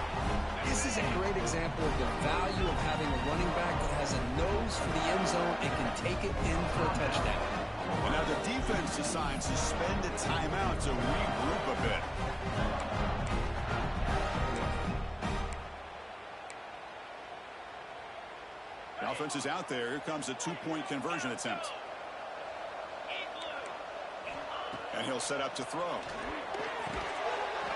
Speaker 2: This is a great example of the value of having a running back that has a nose for the end zone and can take it in for a touchdown.
Speaker 1: And now the defense decides to spend a timeout to regroup a bit. The offense is out there. Here comes a two-point conversion attempt. And he'll set up to throw.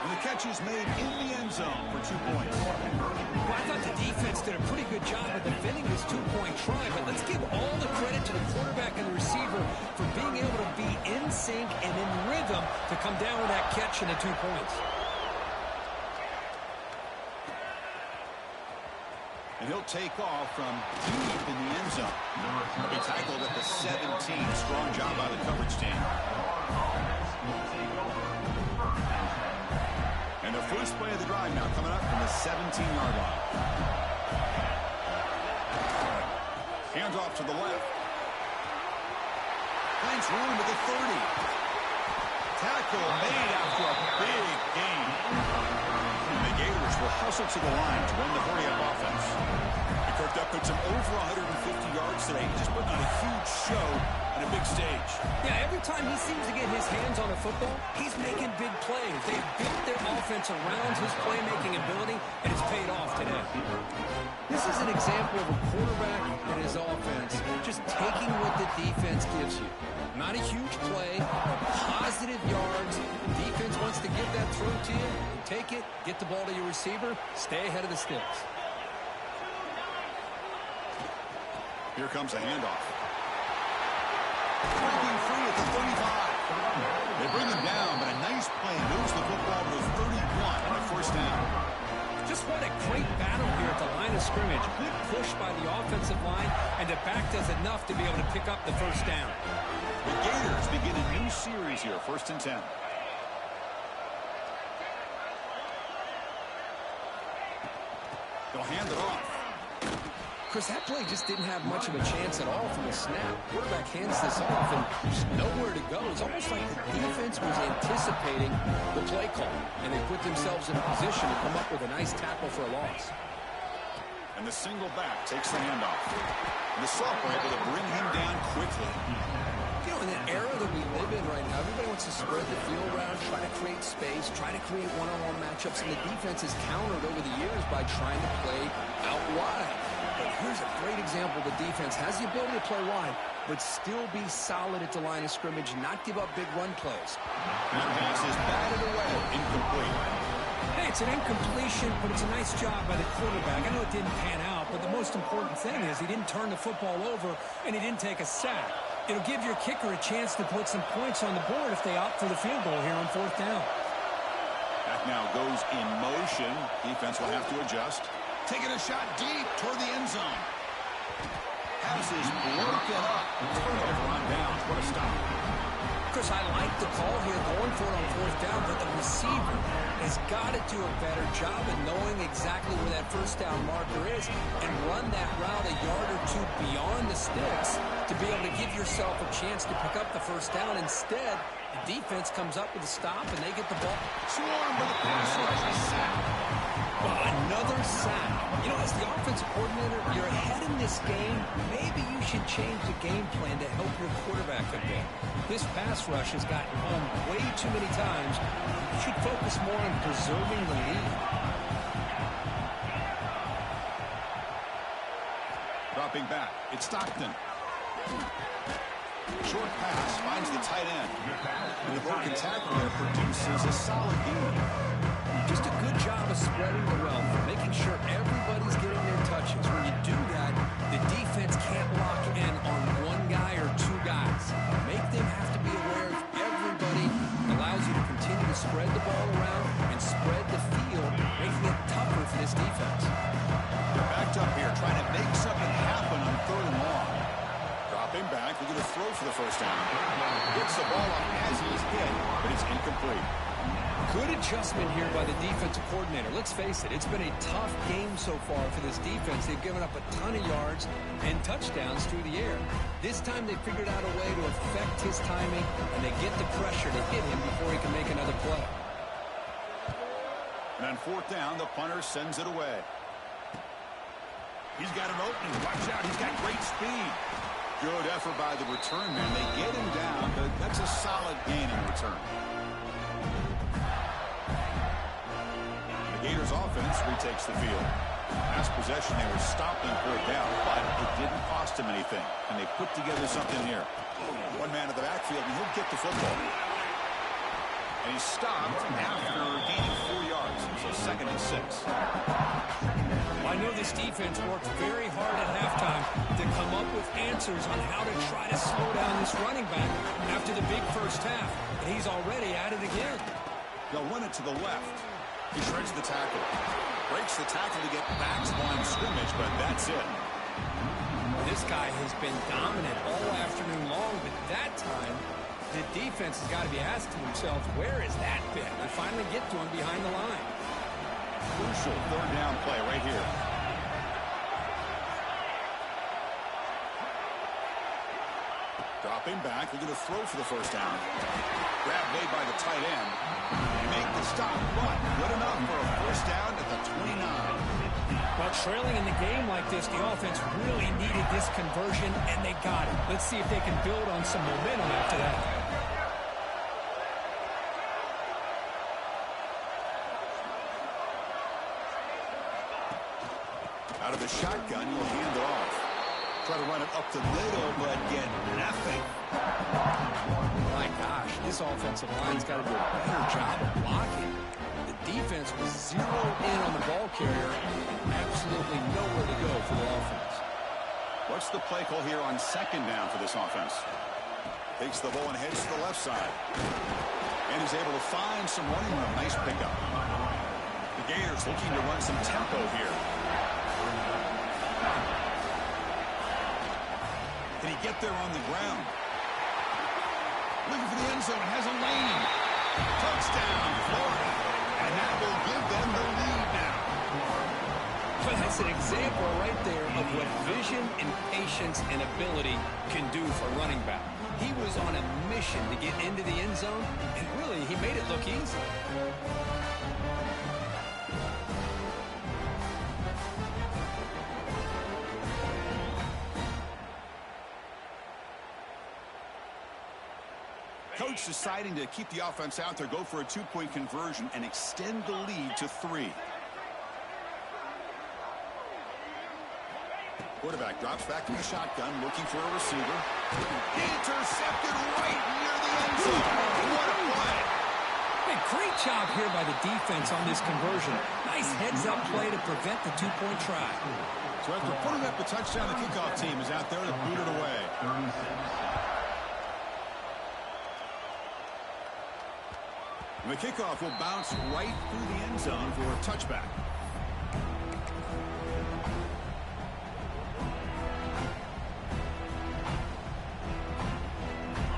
Speaker 1: And the catch is made in the end zone for 2 points.
Speaker 2: Well, I thought the defense did a pretty good job of defending this two-point try, but let's give all the credit to the quarterback and the receiver for being able to be in sync and in rhythm to come down with that catch and the 2 points.
Speaker 1: And he'll take off from deep in the end zone. He tackled at the 17. Strong job by the coverage team. And the first play of the drive now coming up from the 17-yard line. Hands off to the left. Finds room at the 30. Tackle made after a big gain. And the Gators will hustle to the line to run the hurry-up offense. Kirk Duck puts him over 150 yards today. Just putting on a huge show on a big stage.
Speaker 2: Yeah, every time he seems to get his hands on a football, he's making big plays. They've built their offense around his playmaking ability, and it's paid off today. This is an example of a quarterback and his offense just taking what the defense gives you. Not a huge play, but positive yards. The defense wants to give that throw to you. You take it, get the ball to your receiver, stay ahead of the sticks.
Speaker 1: Here comes a handoff. Breaking free at the 35. They bring him down, but a nice play moves the football to the 31 on a first down.
Speaker 2: Just what a great battle here at the line of scrimmage. Good push by the offensive line, and the back does enough to be able to pick up the first down.
Speaker 1: The Gators begin a new series here, 1st and 10. They'll hand it off.
Speaker 2: Chris, that play just didn't have much of a chance at all from the snap. Quarterback hands this off, and there's nowhere to go. It's almost like the defense was anticipating the play call, and they put themselves in a position to come up with a nice tackle for a loss.
Speaker 1: And the single back takes the handoff. And the sophomore able to bring him down quickly.
Speaker 2: You know, in the era that we live in right now, everybody wants to spread the field around, try to create space, try to create one-on-one matchups, and the defense has countered over the years by trying to play out wide. But here's a great example. The defense has the ability to play wide, but still be solid at the line of scrimmage and not give up big run plays.
Speaker 1: That pass is batted away, incomplete.
Speaker 2: Hey, it's an incompletion, but it's a nice job by the quarterback. I know it didn't pan out, but the most important thing is he didn't turn the football over and he didn't take a sack. It'll give your kicker a chance to put some points on the board if they opt for the field goal here on 4th down.
Speaker 1: That now goes in motion. Defense will have to adjust. Taking a shot deep toward the end zone. Pass is broken up. Turnover on downs. What a stop.
Speaker 2: Chris, I like the call here going for it on 4th down, but the receiver has got to do a better job of knowing exactly where that first down marker is and run that route a yard or two beyond the sticks to be able to give yourself a chance to pick up the first down. Instead, the defense comes up with a stop and they get the ball.
Speaker 1: Swarm with the pass rush. A sack.
Speaker 2: Another sack. You know, as the offensive coordinator, you're ahead in this game. Maybe you should change the game plan to help your quarterback a bit. This pass rush has gotten home way too many times. You should focus more on preserving the lead.
Speaker 1: Dropping back. It's Stockton. Short pass finds the tight end. And the broken tackle there produces a solid gain.
Speaker 2: Just a good job of spreading the wealth, making sure everybody's getting their touches. When you do that, the defense can't lock in on one guy or two guys. Make them have to be aware of everybody. Allows you to continue to spread the ball around and spread the field, making it tougher for this defense.
Speaker 1: They're backed up here, trying to make something happen on 3rd and long. Dropping back, they're going to throw for the first down. Gets the ball up as he's hit, but it's incomplete.
Speaker 2: Good adjustment here by the defensive coordinator. Let's face it, it's been a tough game so far for this defense. They've given up a ton of yards and touchdowns through the air. This time they figured out a way to affect his timing, and they get the pressure to hit him before he can make another play.
Speaker 1: And on 4th down, the punter sends it away. He's got an opening. Watch out. He's got great speed. Good effort by the return man. They get him down, but that's a solid gain in return. The Gators offense retakes the field. Last possession, they were stopped on 4th down, but it didn't cost him anything. And they put together something here. One man in the backfield, and he'll get the football. And he's stopped after gaining 4 yards. So 2nd and 6.
Speaker 2: I know this defense worked very hard at halftime to come up with answers on how to try to slow down this running back after the big first half. And he's already at it again.
Speaker 1: They'll run it to the left. He shreds the tackle. Breaks the tackle to get back to line of scrimmage, but that's it.
Speaker 2: This guy has been dominant all afternoon long, but that time, the defense has got to be asking themselves, where is that been? They finally get to him behind the line.
Speaker 1: Crucial 3rd down play right here. Dropping back, looking to throw for the 1st down. Grab made by the tight end. They make the stop, but good enough for a 1st down at the 29.
Speaker 2: Well, trailing in the game like this, the offense really needed this conversion, and they got it. Let's see if they can build on some momentum after that.
Speaker 1: Out of the shotgun, he'll hand it off. Try to run it up the middle, but get nothing.
Speaker 2: My gosh, this offensive line's got to do a better job of blocking. The defense was zeroed in on the ball carrier. Absolutely nowhere to go for the offense.
Speaker 1: What's the play call here on 2nd down for this offense? Takes the ball and heads to the left side. And he's able to find some running room. Nice pickup. The Gators looking to run some tempo here. Can he get there on the ground? Looking for the end zone. Has a lane. Touchdown, Florida. And that will give them the lead now.
Speaker 2: But that's an example right there of what vision and patience and ability can do for running back. He was on a mission to get into the end zone, and really, he made it look easy.
Speaker 1: Coach deciding to keep the offense out there, go for a 2-point conversion, and extend the lead to 3. Quarterback drops back in the shotgun, looking for a receiver. Intercepted right near the end zone. What a play.
Speaker 2: Hey, great job here by the defense on this conversion. Nice heads-up play to prevent the 2-point try.
Speaker 1: So after putting up the touchdown, the kickoff team is out there to boot it away. And the kickoff will bounce right through the end zone for a touchback.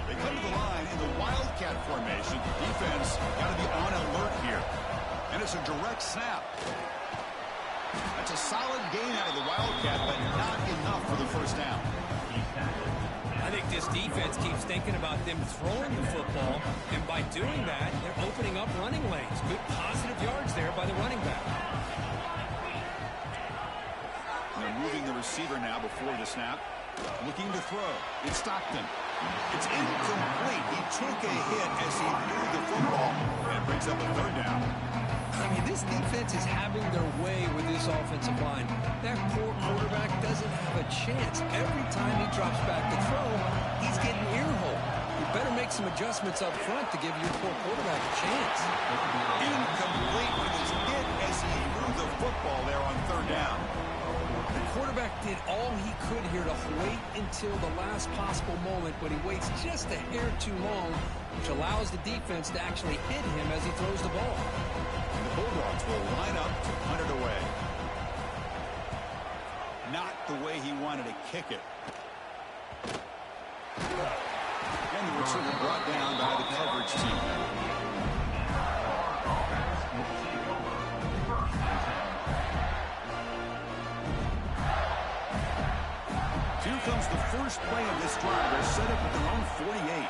Speaker 1: They come to the line in the Wildcat formation. Defense got to be on alert here. And it's a direct snap. That's a solid gain out of the Wildcat, but not enough for the 1st down.
Speaker 2: I think this defense keeps thinking about them throwing the football, and by doing that, they're opening up running lanes. Good positive yards there by the running back.
Speaker 1: They're moving the receiver now before the snap. Looking to throw. It's Stockton. It's incomplete. He took a hit as he threw the football, and brings up a 3rd down.
Speaker 2: I mean, this defense is having their way with this offensive line. That poor quarterback doesn't have a chance. Every time he drops back to throw, he's getting ear-hole. You better make some adjustments up front to give your poor quarterback a chance.
Speaker 1: Incomplete with his hit as he threw the football there on 3rd down.
Speaker 2: The quarterback did all he could here to wait until the last possible moment, but he waits just a hair too long, which allows the defense to actually hit him as he throws the ball.
Speaker 1: The Bulldogs will line up to punt it away. Not the way he wanted to kick it. And the return brought down by the coverage team. Here comes the first play of this drive. They're set up at their own 48.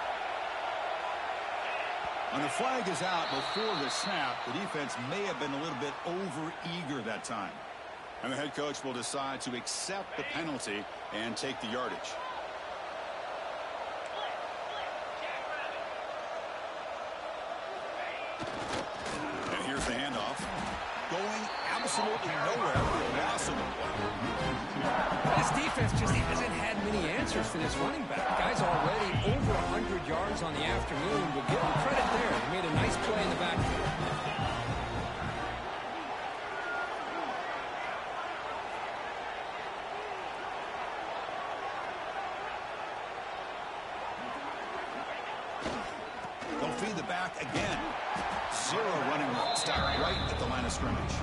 Speaker 1: And the flag is out before the snap. The defense may have been a little bit over-eager that time. And the head coach will decide to accept the penalty and take the yardage. absolutely nowhere for a loss on the play.
Speaker 2: This defense just hasn't had many answers for this running back. The guy's already over 100 yards on the afternoon. We'll give him credit there. He made a nice play in the backfield.
Speaker 1: They'll feed the back again. Zero running room. Stop right at the line of scrimmage.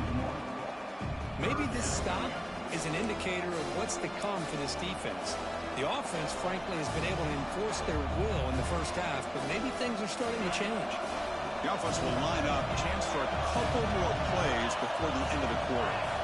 Speaker 2: Maybe this stop is an indicator of what's to come for this defense. The offense, frankly, has been able to enforce their will in the first half, but maybe things are starting to change.
Speaker 1: The offense will line up. Chance for a couple more plays before the end of the quarter.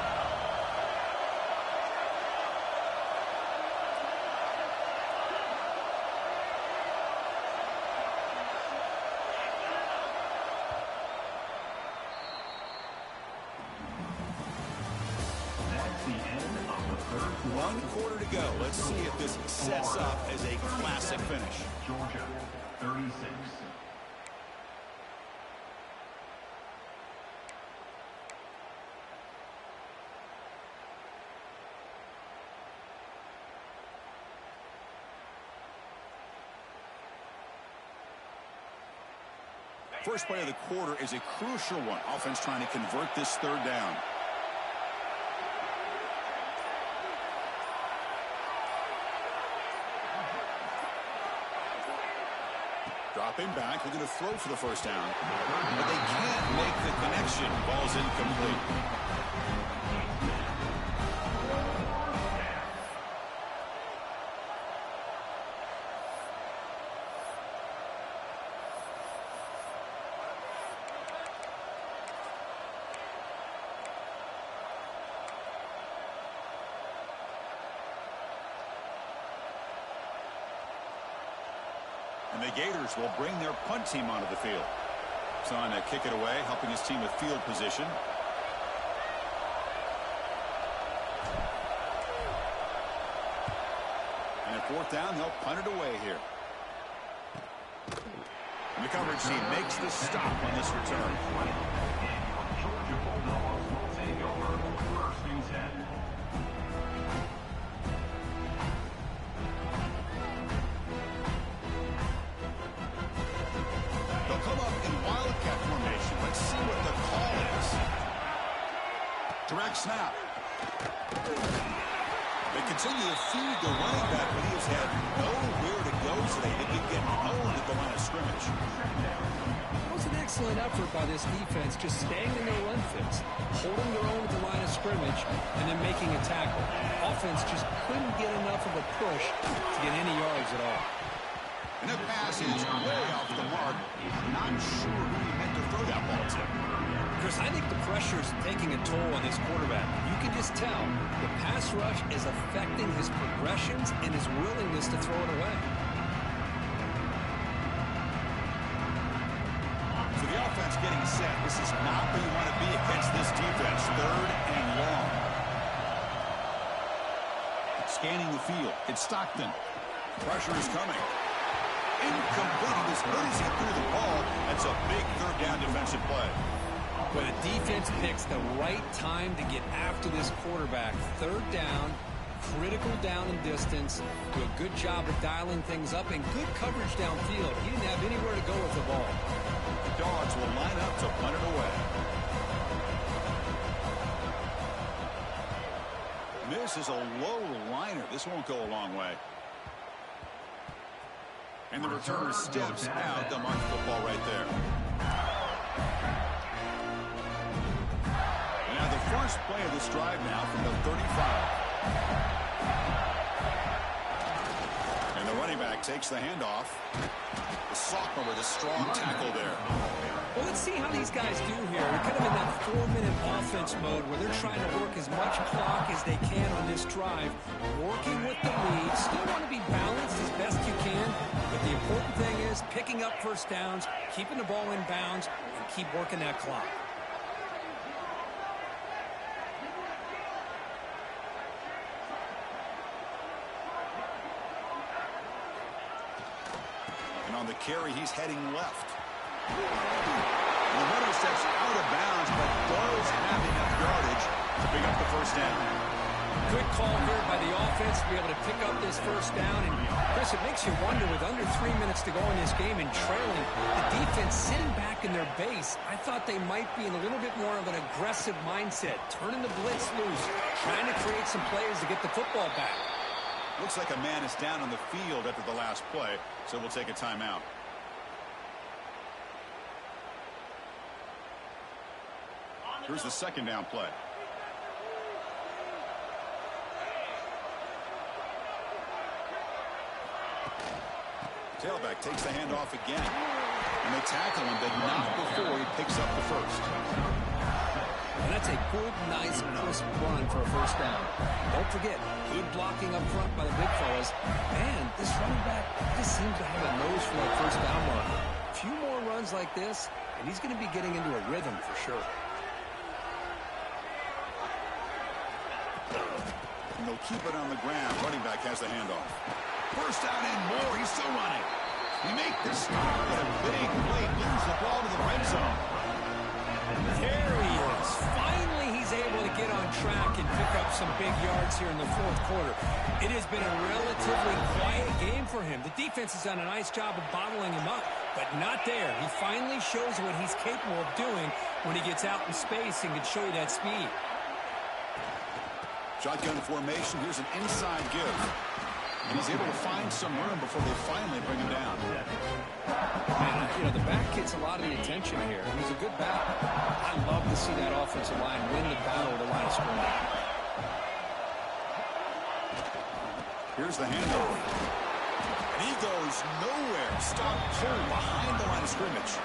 Speaker 1: One quarter to go. Let's see if this sets up as a classic finish.
Speaker 3: Georgia, 36.
Speaker 1: First play of the quarter is a crucial one. Offense trying to convert this third down. Dropping back, they're going to throw for the first down, but they can't make the connection. Ball's incomplete. And the Gators will bring their punt team onto the field. Trying to kick it away, helping his team with field position. And at fourth down, they'll punt it away here. And the coverage team makes the stop on this return.
Speaker 3: Georgia Bulldogs will take over first and 10.
Speaker 1: They'll come up in wildcat formation. Let's see what the call is. Direct snap. They continue to feed the running back, but he has had nowhere to go today. They can get owned at the line of scrimmage.
Speaker 2: It was an excellent effort by this defense, just staying in their run fits, holding their own at the line of scrimmage, and then making a tackle. Offense just couldn't get enough of a push to get any yards at all.
Speaker 1: And that pass is way off the mark. Not sure who he meant to throw that ball to.
Speaker 2: Chris, I think the pressure's taking a toll on this quarterback. You can just tell the pass rush is affecting his progressions and his willingness to throw it away.
Speaker 1: So the offense getting set. This is not where you want to be against this defense. Third and long. Scanning the field. It's Stockton. Pressure is coming. Incomplete. As good as he threw the ball, that's a big third down defensive play.
Speaker 2: But the defense picks the right time to get after this quarterback. Third down, critical down and distance. Do a good job of dialing things up and good coverage downfield. He didn't have anywhere to go with the ball.
Speaker 1: The Dogs will line up to punt it away. This is a low liner. This won't go a long way. And the returner steps out. They'll mark the football right there. Now the first play of this drive now from the 35. And the running back takes the handoff. The sophomore with a strong tackle there.
Speaker 2: Well, let's see how these guys do here. They're kind of in that 4-minute offense mode where they're trying to work as much clock as they can on this drive, working with the lead. Still want to be balanced as best you can, but the important thing is picking up first downs, keeping the ball in bounds, and keep working that clock.
Speaker 1: And on the carry, he's heading left. The runner steps out of bounds, but does have enough yardage to pick up the first down.
Speaker 2: Good call here by the offense to be able to pick up this first down. And, Chris, it makes you wonder, with under 3 minutes to go in this game and trailing, the defense sitting back in their base, I thought they might be in a little bit more of an aggressive mindset, turning the blitz loose, trying to create some plays to get the football back.
Speaker 1: Looks like a man is down on the field after the last play, so we'll take a timeout. Here's the second down play. Tailback takes the handoff again. And they tackle him, but not before he picks up the first.
Speaker 2: And that's a good, nice, crisp run for a first down. Don't forget, good blocking up front by the big fellas. And this running back just seems to have a nose for that first down marker. A few more runs like this, and he's going to be getting into a rhythm for sure.
Speaker 1: And they'll keep it on the ground. Running back has the handoff. First down and more. He's still running. He make the stop with a big play. Moves the ball to the red zone.
Speaker 2: There he is. Finally, he's able to get on track and pick up some big yards here in the fourth quarter. It has been a relatively quiet game for him. The defense has done a nice job of bottling him up, but not there. He finally shows what he's capable of doing when he gets out in space and can show you that speed.
Speaker 1: Shotgun formation. Here's an inside give. And he's able to find some room before they finally bring him down.
Speaker 2: Man, you know, the back gets a lot of the attention here. He's a good back. I love to see that offensive line win the battle of the line of scrimmage.
Speaker 1: Here's the handoff. And he goes nowhere. Stop pull behind the line of scrimmage.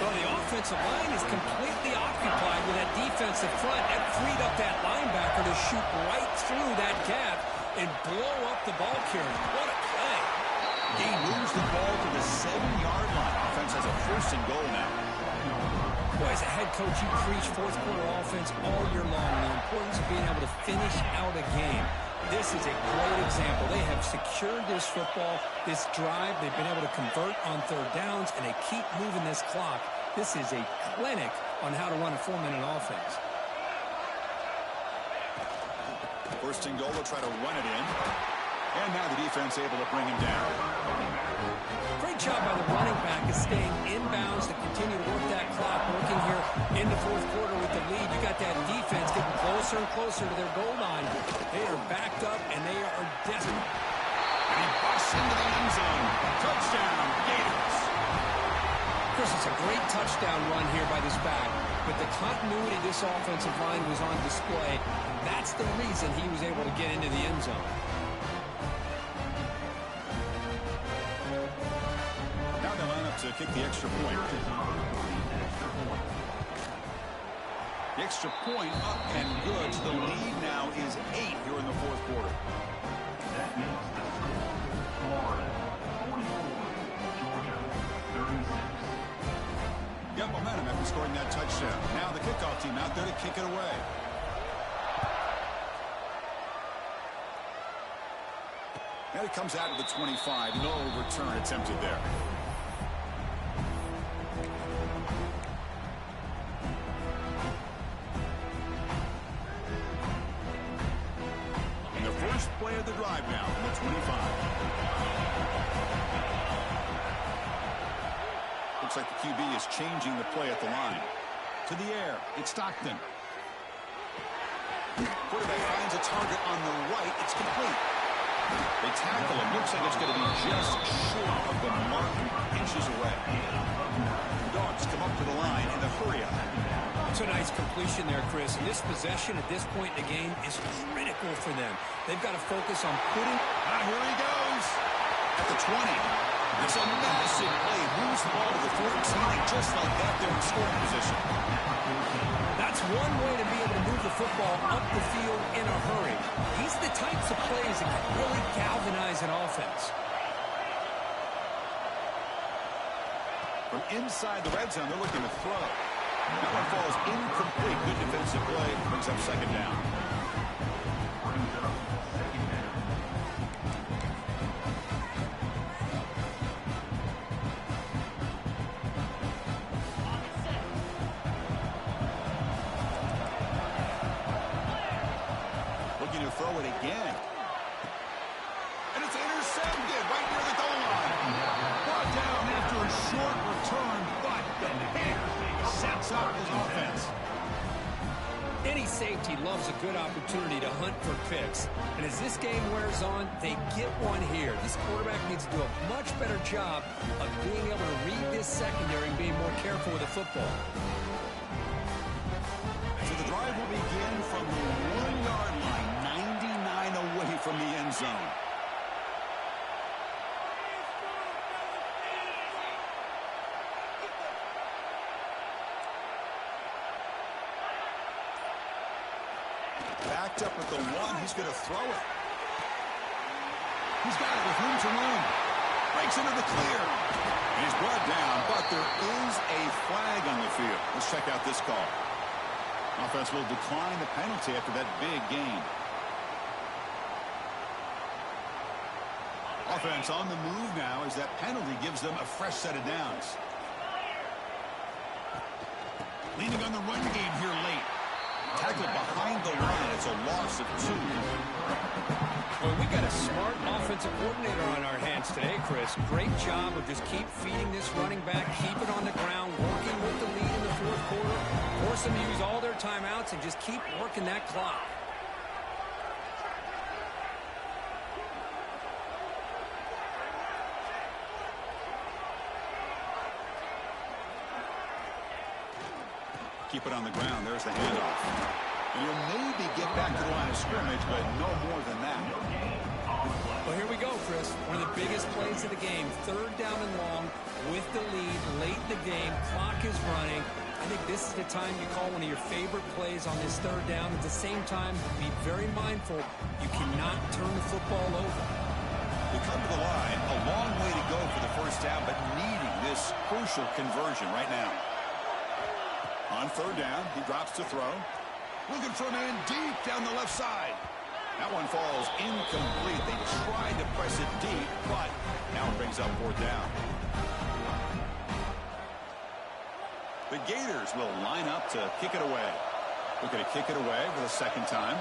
Speaker 2: Well, the offensive line is completely occupied with that defensive front. That freed up that linebacker to shoot right through that gap and blow up the ball carrier. What a play.
Speaker 1: He moves the ball to the 7-yard line. Offense has a first and goal now.
Speaker 2: Boy, as a head coach, you preach fourth quarter offense all year long. The importance of being able to finish out a game. This is a great example. They have secured this football, this drive. They've been able to convert on third downs, and they keep moving this clock. This is a clinic on how to run a 4-minute offense.
Speaker 1: First and goal, they'll try to run it in. And now the defense able to bring him down.
Speaker 2: Great job by the running back is staying inbounds to continue to work that clock, working here in the fourth quarter with the lead. You got that defense getting closer and closer to their goal line. They are backed up, and they are desperate.
Speaker 1: And he busts into the end zone. Touchdown, Gators.
Speaker 2: Chris, it's a great touchdown run here by this back, but the continuity of this offensive line was on display. That's the reason he was able to get into the end zone.
Speaker 1: Now they line up to kick the extra point. The extra point up and good. So the lead now is 8 here in the fourth quarter.
Speaker 3: That makes the score Florida 44, Georgia 36.
Speaker 1: Got momentum after scoring that touchdown. Now the kickoff team out there to kick it away. Now he comes out of the 25. No return attempted there. And the first play of the drive now from the 25. Looks like the QB is changing the play at the line. To the air. It's Stockton. Quarterback finds a target on the right. It's complete. They tackle him. Looks like it's going to be just short of the mark, inches away. Dogs come up to the line in the hurry up.
Speaker 2: It's a nice completion there, Chris. And this possession at this point in the game is critical for them. They've got to focus on putting...
Speaker 1: Here he goes. At the 20. It's a massive play. Moves the ball to the 14, and just like that, they're in scoring position.
Speaker 2: That's one way to be able to move the football up the field in a hurry. These are the types of plays that can really galvanize an offense.
Speaker 1: From inside the red zone, they're looking to throw. That one falls incomplete. Good defensive play. Brings up second down.
Speaker 3: Brings up second down.
Speaker 1: looking to throw it again. And it's intercepted right near the goal line. Brought down after a short return, but the pick sets up his offense.
Speaker 2: Any safety loves a good opportunity to hunt for picks. And as this game wears on, they get one here. This quarterback needs to do a much better job of being able to read this secondary and being more careful with the football.
Speaker 1: So the drive will begin from the 1-yard line, 99 away from the end zone. Backed up at the 1. He's going to throw it. He's got it with room to run. Breaks into the clear. He's brought down, but there is a flag on the field. Let's check out this call. Offense will decline the penalty after that big gain. Offense on the move now as that penalty gives them a fresh set of downs. Leaning on the run game here late. Tackled behind the line. It's a loss of 2.
Speaker 2: Well, we got a smart offensive coordinator on our hands today, Chris. Great job of just keep feeding this running back, keep it on the ground, working with the lead in the fourth quarter, force them to use all their timeouts, and just keep working that clock.
Speaker 1: Keep it on the ground. There's the handoff. And you'll maybe get back to the line of scrimmage, but no more than that.
Speaker 2: Well, here we go, Chris. One of the biggest plays of the game. 3rd down and long with the lead late in the game. Clock is running. I think this is the time you call one of your favorite plays on this 3rd down. At the same time, be very mindful. You cannot turn the football over.
Speaker 1: We come to the line. A long way to go for the first down, but needing this crucial conversion right now. On 3rd down, he drops to throw. Looking for a man deep down the left side. That one falls incomplete. They tried to press it deep, but now it brings up 4th down. The Gators will line up to kick it away. We're going to kick it away for the 2nd time.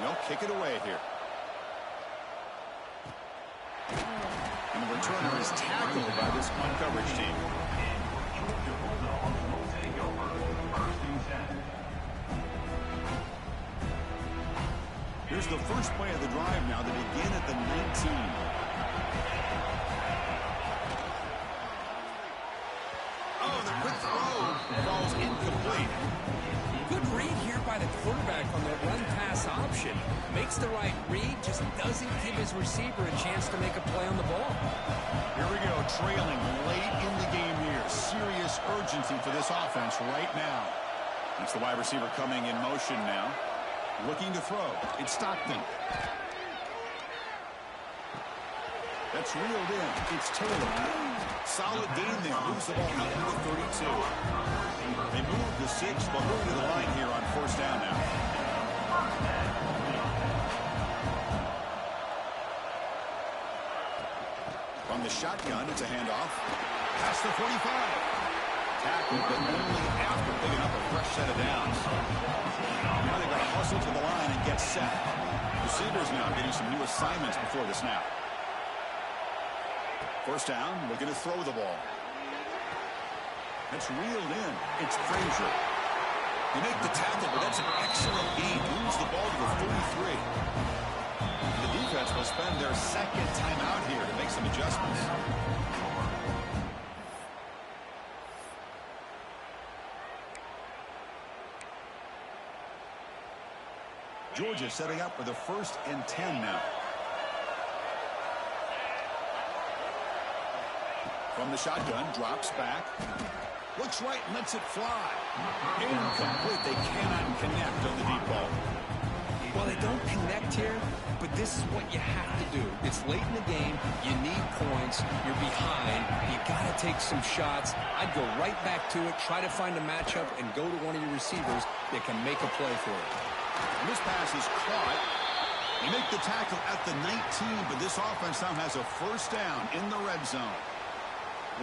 Speaker 1: They'll kick it away here. And the returner is tackled by this one coverage team. Here's the first play of the drive now. They begin at the 19. Oh, the quick throw falls incomplete.
Speaker 2: Good read here by the quarterback on the run-pass option. Makes the right read, just doesn't give his receiver a chance to make a play on the ball.
Speaker 1: Here we go, trailing late in the game here. Serious urgency for this offense right now. It's the wide receiver coming in motion now. Looking to throw. It's Stockton. That's reeled in. It's Taylor. Solid gain there. Moves the ball out to the 32. They move the 6, but moving to the line here on 1st down now. From the shotgun, it's a handoff. Past the 45. Tackled, but only after picking up a fresh set of downs. Now they've got to hustle to the line and get set. Receivers now getting some new assignments before the snap. 1st down, looking to throw the ball. It's reeled in. It's Frazier. You make the tackle, but that's an excellent gain. Moves the ball to the 33. The defense will spend their 2nd time out here to make some adjustments. Georgia setting up for the 1st and 10 now. From the shotgun, drops back. Looks right and lets it fly. Incomplete. They cannot connect on the deep ball.
Speaker 2: Well, they don't connect here, but this is what you have to do. It's late in the game. You need points. You're behind. You got to take some shots. I'd go right back to it, try to find a matchup, and go to one of your receivers that can make a play for it.
Speaker 1: And this pass is caught. They make the tackle at the 19, but this offense now has a 1st down in the red zone.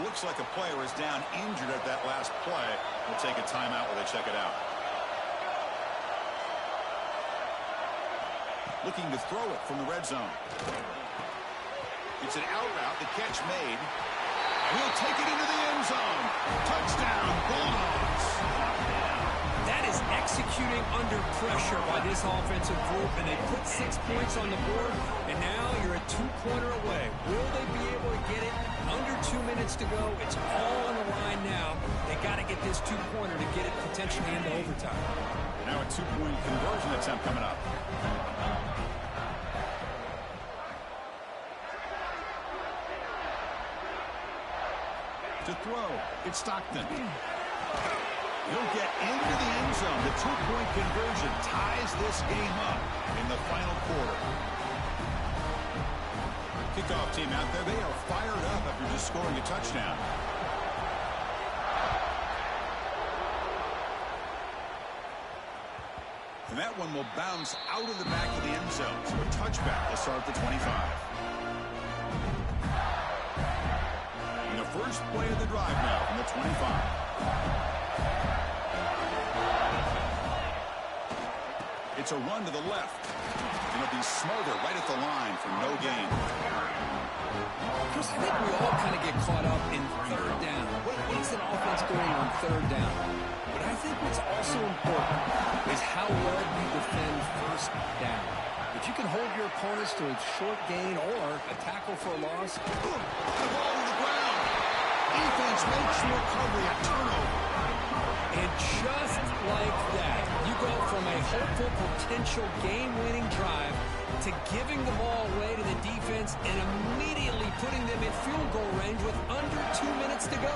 Speaker 1: Looks like a player is down injured at that last play. We'll take a timeout while they check it out. Looking to throw it from the red zone. It's an out route. The catch made. He'll take it into the end zone. Touchdown, Bulldogs.
Speaker 2: That is executing under pressure by this offensive group, and they put 6 points on the board, and now you're a 2-pointer away. Will they be able to get it? Under 2 minutes to go. It's all on the line now. They got to get this 2-pointer to get it potentially into overtime.
Speaker 1: Now a 2-point conversion attempt coming up. To throw, it's Stockton. He'll get into the end zone. The 2-point conversion ties this game up in the final quarter. Kickoff team out there, they are fired up after just scoring a touchdown. And that one will bounce out of the back of the end zone. So a touchback to start the 25. And the first play of the drive now from the 25. It's a run to the left. And it'll be Smoother right at the line for no gain.
Speaker 2: Chris, I think we all kind of get caught up in third down. What is an offense doing on third down? But I think what's also important is how well you defend first down. If you can hold your opponents to a short gain or a tackle for a loss.
Speaker 1: The ball to the ground. Defense makes the recovery, a turnover.
Speaker 2: And just like that, you go from a hopeful potential game-winning drive to giving the ball away to the defense and immediately putting them in field goal range with under 2 minutes to go.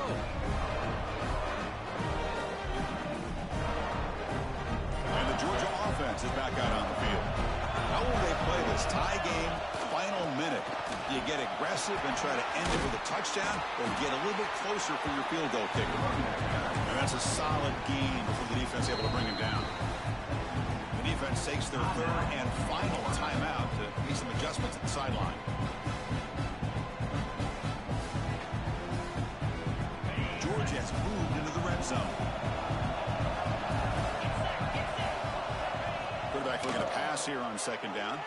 Speaker 1: And the Georgia offense is back out on the field. How will they play this tie game, final minute? Do you get aggressive and try to end it with a touchdown, or get a little bit closer for your field goal kicker? And that's a solid gain for the defense able to bring him down. The defense takes their third and final timeout to make some adjustments at the sideline. Georgia has moved into the red zone. Quarterback looking to pass here on second down.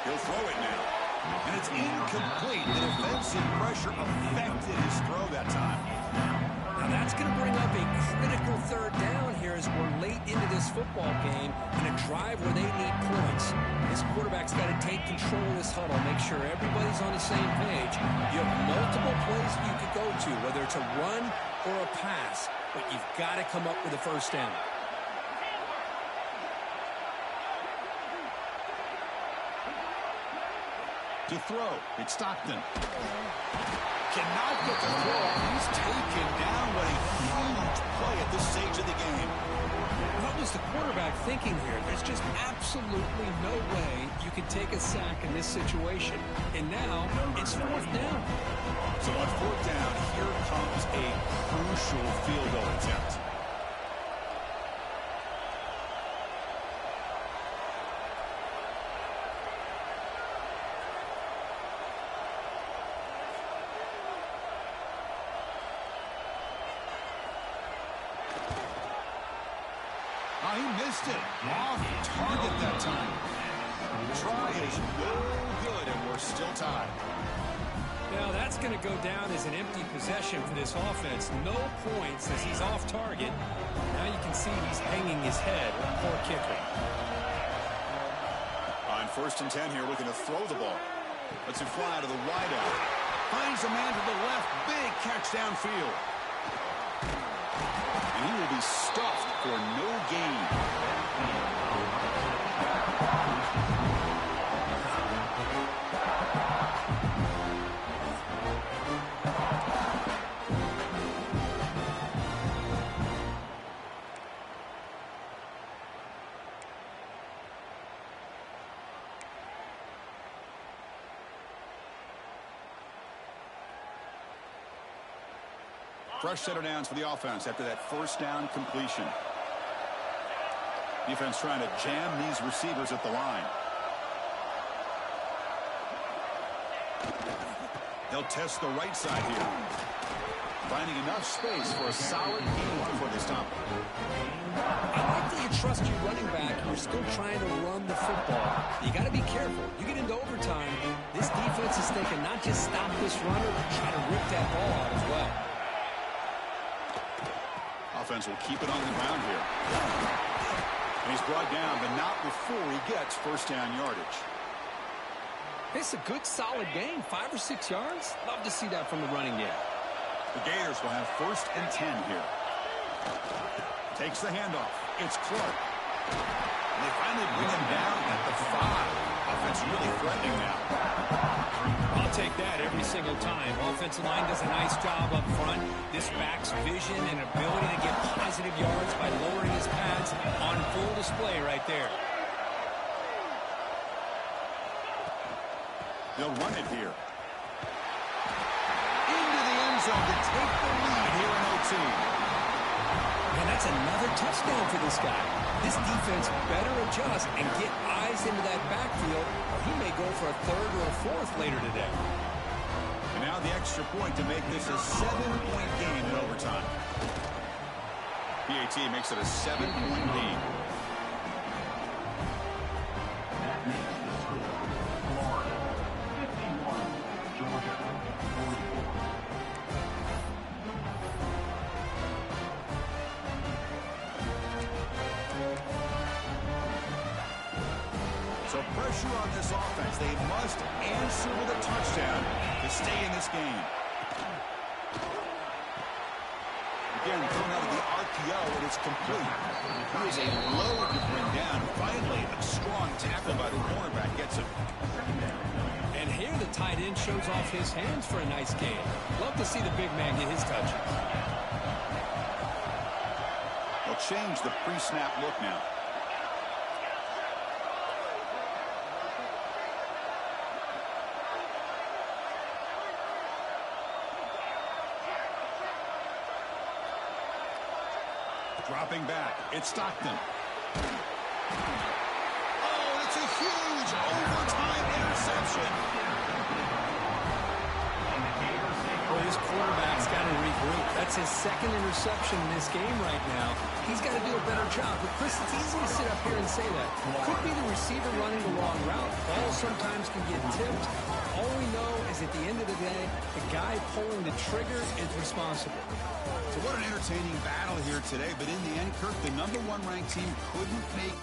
Speaker 1: He'll throw it now. And it's incomplete. The defensive pressure affected his throw that time.
Speaker 2: Now that's going to bring up a critical third down here as we're late into this football game in a drive where they need points. This quarterback's got to take control of this huddle, make sure everybody's on the same page. You have multiple plays you could go to, whether it's a run or a pass, but you've got to come up with a first down.
Speaker 1: To throw, it's Stockton. Cannot get the throw. He's taken down. What a huge play at this stage of the game.
Speaker 2: What was the quarterback thinking here? There's just absolutely no way you can take a sack in this situation. And now it's fourth down.
Speaker 1: So on fourth down, here comes a crucial field goal attempt. Oh, he missed it. Off target that time. Try is no good, and we're still tied.
Speaker 2: Now that's going to go down as an empty possession for this offense. No points as he's off target. Now you can see he's hanging his head. Poor kicker.
Speaker 1: On first and 10 here, looking to throw the ball. Lets it fly to the wide out. Finds a man to the left. Big catch downfield. And he will be stuffed for no gain. Fresh set of downs for the offense after that first down completion. Defense trying to jam these receivers at the line. They'll test the right side here. Finding enough space for a solid gain before they stop.
Speaker 2: I like that you trust your running back. You're still trying to run the football. You got to be careful. You get into overtime, this defense is thinking not just stop this runner, but try to rip that ball out as well.
Speaker 1: Offense will keep it on the ground here. And he's brought down, but not before he gets first down yardage.
Speaker 2: It's a good, solid gain. 5 or 6 yards. Love to see that from the running game.
Speaker 1: The Gators will have 1st and 10 here. Takes the handoff. It's Clark. And they finally bring him down at the 5. Offense really threatening now.
Speaker 2: I'll take that every single time. Offensive line does a nice job up front. This back's vision and ability to get positive yards by lowering his pads on full display right there.
Speaker 1: They'll run it here. Into the end zone to take the lead here in OT.
Speaker 2: And that's another touchdown for this guy. This defense better adjust and get eyes into that backfield, or he may go for a 3rd or a 4th later today.
Speaker 1: And now the extra point to make this a 7-point game in overtime. PAT makes it a 7-point game. So pressure on this offense. They must answer with a touchdown to stay in this game. Again, thrown out of the RPO, and it's complete. He is a load to bring down. Finally, a strong tackle by the cornerback gets him.
Speaker 2: And here the tight end shows off his hands for a nice gain. Love to see the big man get his touches.
Speaker 1: They'll change the pre-snap look now. Dropping back, it's Stockton. Oh, it's a huge overtime interception.
Speaker 2: Well, his quarterback's got to regroup. That's his 2nd interception in this game right now. He's got to do a better job. But, Chris, it's easy to sit up here and say that. Could be the receiver running the wrong route. Ball sometimes can get tipped. All we know is at the end of the day, the guy pulling the trigger is responsible.
Speaker 1: So what an entertaining battle here today. But in the end, Kirk, the #1 ranked team couldn't make